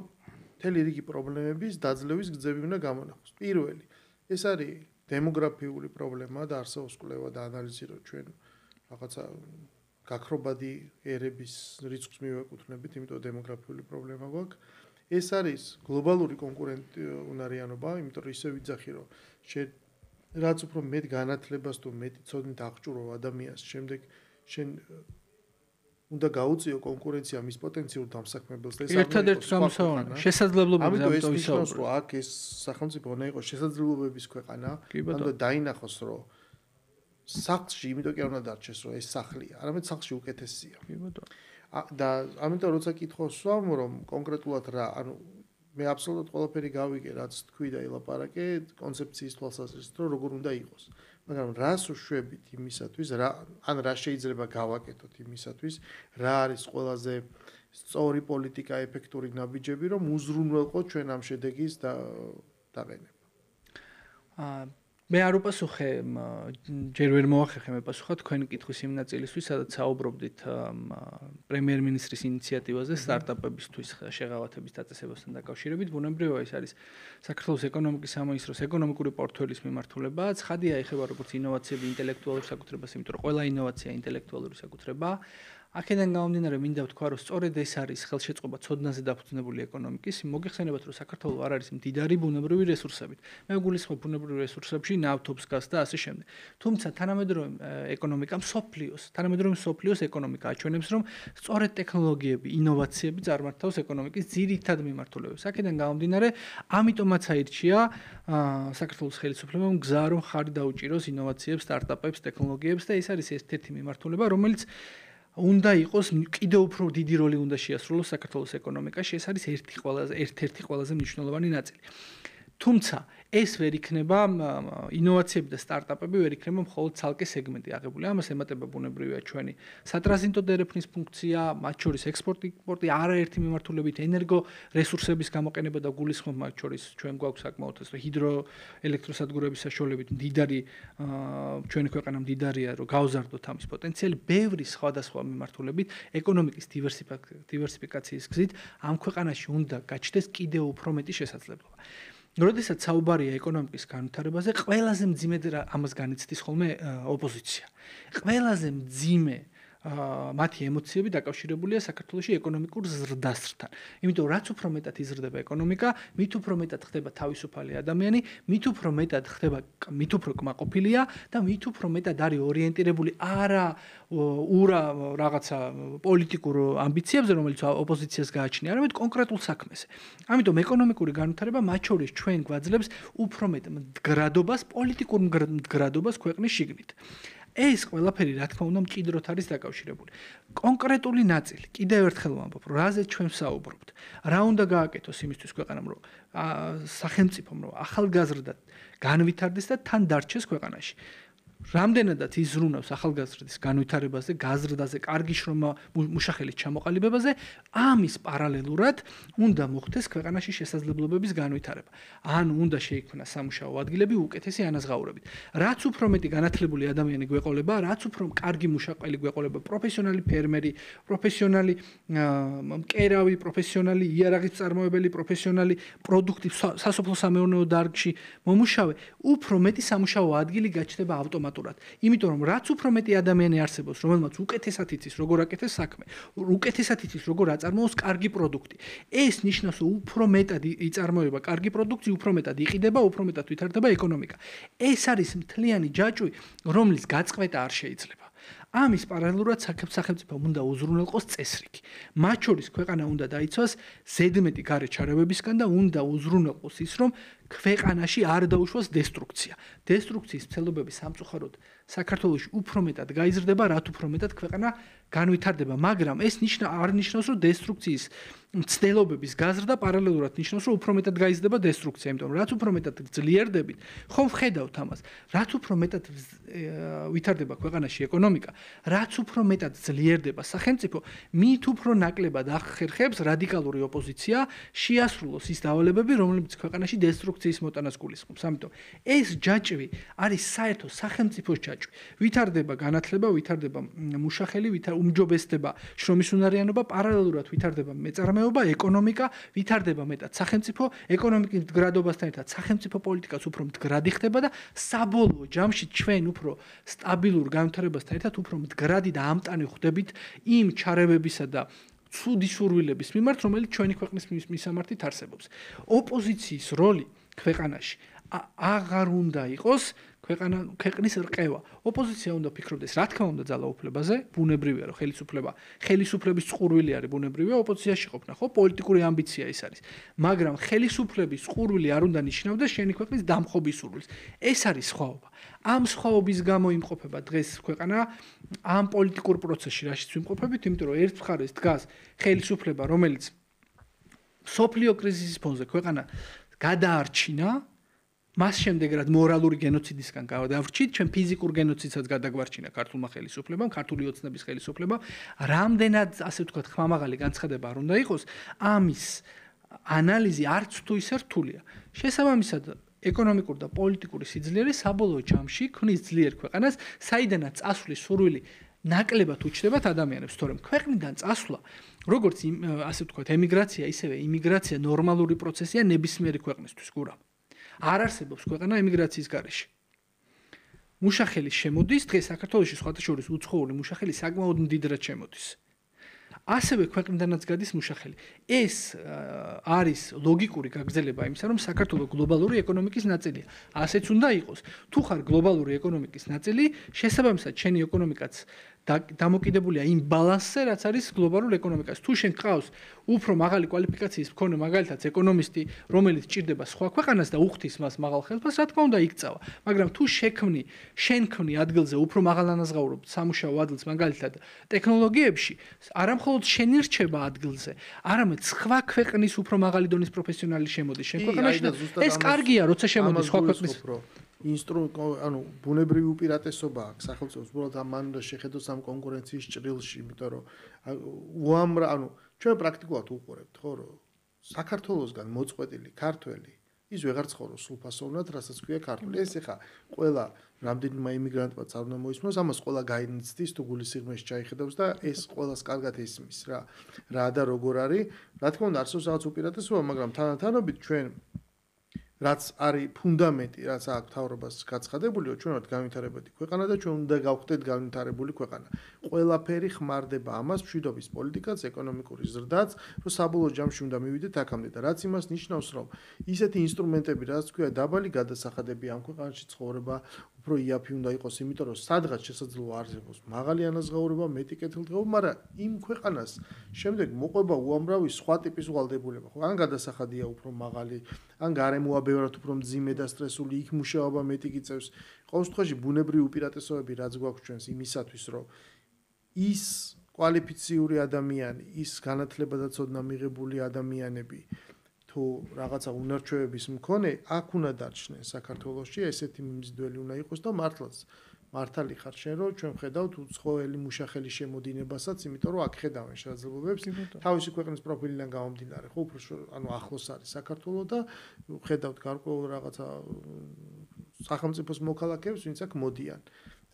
მთელი რიგი პრობლემების დაძლევის გზები უნდა გამონახოს. პირველი, ეს არის დემოგრაფიული პრობლემა და არსებობს კვლევა და ანალიზი, რომ ჩვენ რაღაცა გაქრობადი ერების რიცხვს მივეკუთვნებით, იმიტომ დემოგრაფიული პრობლემა გვაქვს. ეს არის გლობალური კონკურენტუნარიანობა, იმიტომ რომ ისე ვიძახი, რომ რაც უფრო მეტ განათლებას თუ მეტი ცოდნით აღჭურვა ადამიანს, შემდეგ შენ უნდა გაუწიო კონკურენცია მის პოტენციურ დამსაქმებელს და ეს ერთადერთი გამოსავალი შესაძლებლობები ამიტომ ის ნიშნავს რომ აქ ეს სახელმწიფო უნდა იყოს შესაძლებლობების ქვეყანა ანუ დაინახოს რომ სახლში იმიტომ კი არ უნდა დარჩეს რომ ეს სახლია არამედ სახლში უკეთესია კი ბატონო და ამიტომ როცა კითხავს სვამ რომ კონკრეტულად რა ანუ მე აბსოლუტურად ყველაფერი გავიგე რაც თქვი და ელაპარაკე კონცეფციის თვალსაზრისით რომ როგორ უნდა იყოს მაგრამ რას უშვებით იმისათვის ან რა შეიძლება გავაკეთოთ იმისათვის რა არის ყველაზე სწორი პოლიტიკა ეფექტური ნაბიჯები რომ უზრუნველყოთ ჩვენ ამ შედეგის დაყენება მე არ უპასუხე ჯერ ვერ მოახერხე მე პასუხა თქვენი კითხვის იმ ნაწილისთვის სადაც საუბრობდით პრემიერ-მინისტრის ინიციატივაზე სტარტაპებისთვის შეღავათების დაწესებასთან დაკავშირებით ბუნებრივია ეს არის საქართველოს ეკონომიკის სამინისტროს ეკონომიკური პორტფელის მიმართულება ცხადია ეხება როგორც ინოვაციები ინტელექტუალურ საკუთრებას იმიტომ რომ ყველა ინოვაცია ინტელექტუალური საკუთრებაა აქედან გამომდინარე მინდა ვთქვა რომ სწორედ ეს არის ხელშეწყობა ცოდნაზე დაფუძნებული ეკონომიკის მოგეხსენებათ რომ საქართველოს არ არის მდიდარი ბუნებრივი რესურსებით მე გულისხმობ ბუნებრივი რესურსებში ნავთობს გაზს და ასე შემდეგ თუმცა თანამედროვე ეკონომიკა მსოფლიოს ეკონომიკა აჩვენებს რომ სწორედ ტექნოლოგიები ინოვაციები წარმართავს ეკონომიკის ძირითად მიმართულებებს აქედან გამომდინარე ამიტომაც აირჩია საქართველოს ხელისუფლებამ გზა რომ ხარი დაუჭიროს ინოვაციებს სტარტაპებს ტექნოლოგიებს და ეს არის ერთ-ერთი მიმართულება რომელიც უნდა იყოს კიდევ უფრო დიდი როლი უნდა შეასრულოს საქართველოს ეკონომიკაში ეს არის ერთ-ერთი ყველაზე მნიშვნელოვანი ნაწილი თუმცა ეს ვერ იქნება ინოვაციები და სტარტაპები ვერ იქნება მხოლოდ ცალკე სეგმენტი აღებული ამას ემატება ბუნებრივია ჩვენი სატრანზიტო დერეფნის ფუნქცია მათ შორის ექსპორტი იმპორტი არაერთი მიმართულებით ენერგო რესურსების გამოყენება და გულისხმობ მათ შორის ჩვენ გვაქვს საკმაოდ ეს ჰიდროელექტროსადგურების საშუალებით მდიდარი ჩვენი ქვეყანა მდიდარია რომ გავზარდოთ ამის პოტენციალი ბევრი სხვადასხვა მიმართულებით ეკონომიკის დივერსიფიკაციის გზით ამ ქვეყანაში უნდა გაჩნდეს კიდევ უფრო მეტი შესაძლებლობა როდესაც საუბარია ეკონომიკის განვითარებაზე, ყველაზე მძიმედ ამას განიცდის ხოლმე ოპოზიცია. ყველაზე მძიმე მათი ემოციები დაკავშირებულია საქართველოში ეკონომიკურ ზრდასრთან. იმიტომ რაც უფრო მეტად იზრდება ეკონომიკა, მით უფრო მეტად ხდება თავისუფალი ადამიანი, მით უფრო მეტად ხდება მით უფრო კმაყოფილია და მით უფრო მეტად არის ორიენტირებული არა რაღაცა პოლიტიკურ ამბიციებზე, რომელიც ოპოზიციას გააჩნია, არამედ კონკრეტულ საქმეზე. ამიტომ ეკონომიკური განვითარება მათ შორის ჩვენ გვაძლევს უფრო მეტ მდგრადობას, პოლიტიკურ მდგრადობას ქვეყნის შიგნით. ეს ყველაფერი რა თქმა უნდა მჭიდროდ არის დაკავშირებული. კონკრეტული ნაწილი, კიდევ ერთხელ ვამბობ, რაზე ჩვენ ვსაუბრობთ. რა უნდა გააკეთოს იმისთვის ქვეყანამ, რომ სახელმწიფომ, რომ ახალგაზრდა განვითარდეს და თან დარჩეს ქვეყანაში. რამდენადაც იზრუნავს ახალგაზრდის განვითარებაზე, გაზრდაზე, კარგი შრომა მუშახელის ჩამოყალიბებაზე, ამის პარალელურად უნდა მოხდეს ქვეყანაში შესაძლებლობების განვითარება. ან უნდა შეიქმნას სამუშაო ადგილები უკეთესი ანაზღაურებით. რაც უფრო მეტი განათლებული ადამიანი გვეყოლება, რაც უფრო კარგი მუშაყელი გვეყოლება, პროფესიონალი ფერმერი, პროფესიონალი მკერავი, პროფესიონალი იარაღის მწარმოებელი, პროფესიონალი პროდუქტი სასოფლო-სამეურნეო დარგში მომუშავე, უფრო მეტი სამუშაო ადგილი გაჩნდება ავტომატურად. იმიტომ რომ რაც უფრო მეტი ადამიანი არსებობს, რომელმაც უკეთესად იცის როგორ აკეთეს საქმე, უკეთესად იცის როგორ აწარმოოს კარგი პროდუქტი. ეს ნიშნავს, რომ უფრო მეტად იწარმოება კარგი პროდუქტი, უფრო მეტად იყიდება, უფრო მეტად ვითარდება ეკონომიკა. ეს არის მთლიანი ჯაჭვი, რომლის გაწყვეტა არ შეიძლება. ამის პარალელურად სახელმწიფომ უნდა უზრუნველყოს წესრიგი. მათ შორის ქვეყანა უნდა დაიცვას ზედმეტი გარე ჩარევებისგან და უნდა უზრუნველყოს ის, რომ ქვეყანაში არ დაუშვას დესტრუქცია. დესტრუქციის მცდელობები სამწუხაროდ საქართველოში უფრო მეტად გაიზრდება, რაც უფრო მეტად ქვეყანა განვითარდება, მაგრამ ეს არ ნიშნავს, რომ დესტრუქციის მცდელობების გაზრდა პარალელურად ნიშნავს, რომ უფრო მეტად გაიზრდება დესტრუქცია, იმიტომ რომ რაც უფრო მეტად ძლიერდებით, ხომ ვხედავთ ამას, რაც უფრო მეტად ვითარდება ქვეყანაში ეკონომიკა, რაც უფრო მეტად ძლიერდება სახელმწიფო, მით უფრო ნაკლებად ახერხებს რადიკალური ოპოზიცია შეასრულოს ის დავალებები, რომლებიც ქვეყანაში დესტრუქციის მოტანას გულისხმობს. ამიტომ ეს ჯაჭვი არის საერთო სახელმწიფოს ჯაჭვი. ვითარდება განათლება, ვითარდება მუშახელი, უმჯობესდება შრომის უნარიანობა, პარალელურად ვითარდება მეწარმეობა, ეკონომიკა, ვითარდება მეტად სახელმწიფო, ეკონომიკის მდგრადობასთან ერთად სახელმწიფო პოლიტიკაც უფრო მდგრადი ხდება და საბოლოო ჯამში ჩვენ უფრო სტაბილურ განვითარებასთან ერთად უფრო მდგრადი და ამტანი ხდებით იმ ჩარევებისა და ცუდი სურვილების მიმართ, რომელიც ჩვენი ქვეყნის მისამართით არსებობს. ოპოზიციის როლი ქვეყანაში აღარ უნდა იყოს ქვეყნის რყევა. ოპოზიცია უნდა ფიქრობდეს, რა თქმა უნდა, ძალაუფლებაზე, ბუნებრივია, რომ ხელისუფლების წყურვილი არის ბუნებრივია, ოპოზიციაში ყოფნა, ხო, პოლიტიკური ამბიცია ის არის. მაგრამ ხელისუფლების წყურვილი არ უნდა ნიშნავდეს შენი ქვეყნის დამხობის სურვილს. ეს არის სხვაობა. ამ სხვაობის გამო იმყოფება დღეს ქვეყანა ამ პოლიტიკურ პროცესში, რაშიც ვიმყოფებით, იმიტომ რომ ერთ მხარეს დგას ხელისუფლება, რომელიც სოფლიო კრიზისის ფონზე ქვეყანა გადაარჩინა, მას შემდეგ რაც მორალური გენოციდისგან გადავრჩით, ჩვენ ფიზიკურ გენოციდსაც გადაგვარჩინა ქართულმა ხელისუფლებამ, ქართული ოცნების ხელისუფლებამ, რამდენად, ასე ვთქვათ, ხმამაღალი განცხადება არ უნდა იყოს, ამის ანალიზი არც თუ ისე რთულია. შესაბამისად, ეკონომიკური და პოლიტიკური სიძლიერე საბოლოო ჯამში ქმნის ძლიერ ქვეყანას, საიდანაც წასვლის სურვილი ნაკლებად უჩნდებათ ადამიანებს, თორემ ქვეყნიდან წასვლა, როგორც ასე ვთქვათ, ემიგრაცია, ისევე იმიგრაცია ნორმალური პროცესია ნებისმიერი ქვეყნისთვის, გურა. არ არსებობს ქვეყანა ემიგრაციის გარეშე. მუშახელი შემოდის, დღეს საქართველოში სხვათა შორის უცხოური მუშახელი საკმაოდ მდიდრად შემოდის. ასევე ქვეყნიდანაც გადის მუშახელი. ეს არის ლოგიკური გაგრძელება იმისა, რომ საქართველო გლობალური ეკონომიკის ნაწილია. ასეც უნდა იყოს. თუ ხარ გლობალური ეკონომიკის ნაწილი, შესაბამისად, შენი ეკონომიკაც დამოკიდებულია იმ ბალანსზე, რაც არის გლობალურ ეკონომიკას. თუ შენ გყავს უფრო მაღალი კვალიფიკაციის მქონე მაგალითად ეკონომისტი, რომელიც ჭირდება სხვა ქვეყანას და უხდის მას მაღალ ხელფასს, რა თქმა უნდა იქცავა. მაგრამ თუ შენ ქმნი ადგილზე უფრო მაღალ ანაზღაურებ სამუშაო ადგილს მაგალითად ტექნოლოგიებში, არამხოლოდ შენი რჩება ადგილზე, არამედ სხვა ქვეყნის უფრო მაღალი დონის პროფესიონალი შემოდის შენ ქვეყანაში და ეს კარგია, როცა შემოდის სხვა ქვეყნის ანუ ბუნებრივი უპირატესობა აქვს სახელმწიფოს, უბრალოდ ამან უნდა შეხედოს ამ კონკურენციის ჭრილში, იმიტომ რომ უამრავ, ანუ ჩვენ პრაქტიკულად უყურებთ, ხო, რომ საქართველოსგან მოწყვეტილი ქართველი ის ვეღარ ცხოვრობს სრულფასოვნად, რასაც ქვია ქართული. ეს ეხა ყველა რამდენიმე იმიგრანტმა არ უნდა მოისმენოს, ამას ყველა გაიცდის, თუ გულის სიღრმეში ჩაიხედავს და ეს ყველას კარგად ესმის რა და როგორ არის. რა თქმა უნდა, არსებობს რაღაც უპირატესობა, მაგრამ თანათანობით ჩვენ რაც არის ფუნდამენტი, რაც აქვს მთავრობას გაცხადებული, ჩვენ ვართ განვითარებადი ქვეყანა და ჩვენ უნდა გავხდეთ განვითარებული ქვეყანა. ყველაფერი ხმარდება ამას, მშვიდობის პოლიტიკაც, ეკონომიკური ზრდაც, რომ საბოლოო ჯამში უნდა მივიდეთ აქამდე და რაც იმას ნიშნავს, რომ ისეთი ინსტრუმენტები, რაც თქვია, დაბალი გადასახადები ამ ქვეყანაში ცხოვრება უფრო იაფი უნდა იყოს, იმიტომ რომ სადღაც შესაძლოა არსებობს მაღალი ანაზღაურება, მეტი კეთილდღეობა, მაგრამ იმ ქვეყანას შემდეგ მოყვება უამრავი სხვა ტიპის ვალდებულება. ხო, ან გადასახადია უფრო მაღალი, ან გარემოა ბევრად უფრო მძიმე და სტრესული, იქ მუშაობა მეტი გიწევს. ყოველ შემთხვევაში ბუნებრივი უპირატესობები რაც გვაქვს ჩვენს იმისათვის, რომ ის კვალიფიციური ადამიანი, ის განათლება და ცოდნა მიღებული ადამიანები თუ რაღაცა უნარჩვევების მქონე, აქ უნდა დარჩნენ საქართველოში, ესეთი მიმზიდველი უნდა იყოს და მართლაც მართალი ხარ შენ რომ ჩვენ ხედავთ უცხოელი მუშახელი შემოდინებასაც, იმიტომ რომ აქ ხედავენ შესაძლებლობებს თავისი ქვეყნის პროფილიდან გამომდინარე, ხო უფრო ანუ ახლოს არის საქართველოს და ხედავთ გარკვეულ რაღაცა სახელმწიფოს მოქალაქეებს, ვინც აქ მოდიან.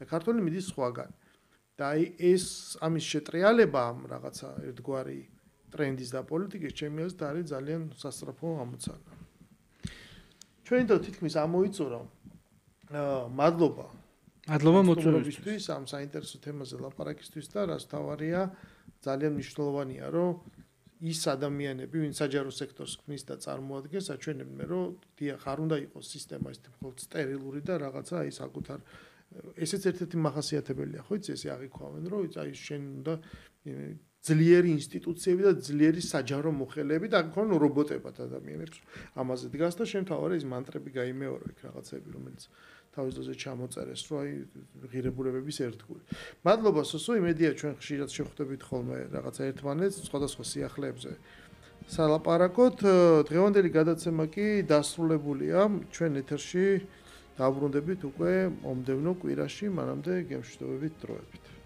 და ქართველი მიდის სხვაგან. და აი ეს ამის შეტრიალება ამ რაღაცა ერთგვარი ტრენდის და პოლიტიკის ჩემი აზრით არის ძალიან სასწრაფო ამოცანა. ჩვენ თვითონ თითქმის ამოიწურა მადლობა მოწვევისთვის ამ საინტერესო თემაზე ლაპარაკისთვის და რაც თავარია ძალიან მნიშვნელოვანია რომ ის ადამიანები ვინც საჯარო სექტორს ქმნის და წარმოადგენს აჩვენებენ რომ დიახ არ უნდა იყოს სისტემა ის მხოლოდ სტერილური და რაღაცა აი საკუთარ ესეც ერთ-ერთი მახასიათებელია ხო იცი ესე აღიქვამენ რომ აი შენ უნდა ძლიერი ინსტიტუციები და ძლიერი საჯარო მოხელეები და აქ რობოტებად ადამიანებს ამაზე დგას და შენ თავარი ის მანტრები გაიმეორო იქ რაღაცები რომელიც თავის დროზე ჩამოწერეს რომ აი ღირებულებების ერთგული. მადლობა სოსო, იმედია ჩვენ ხშირად შევხვდებით ხოლმე რაღაცა ერთმანეთს სხვადასხვა სიახლეებზე. სალაპარაკოთ, დღევანდელი გადაცემა კი დასრულებულია. ჩვენ ეთერში დავბრუნდებით უკვე მომდევნო კვირაში, მანამდე გემშვიდობებით დროებით.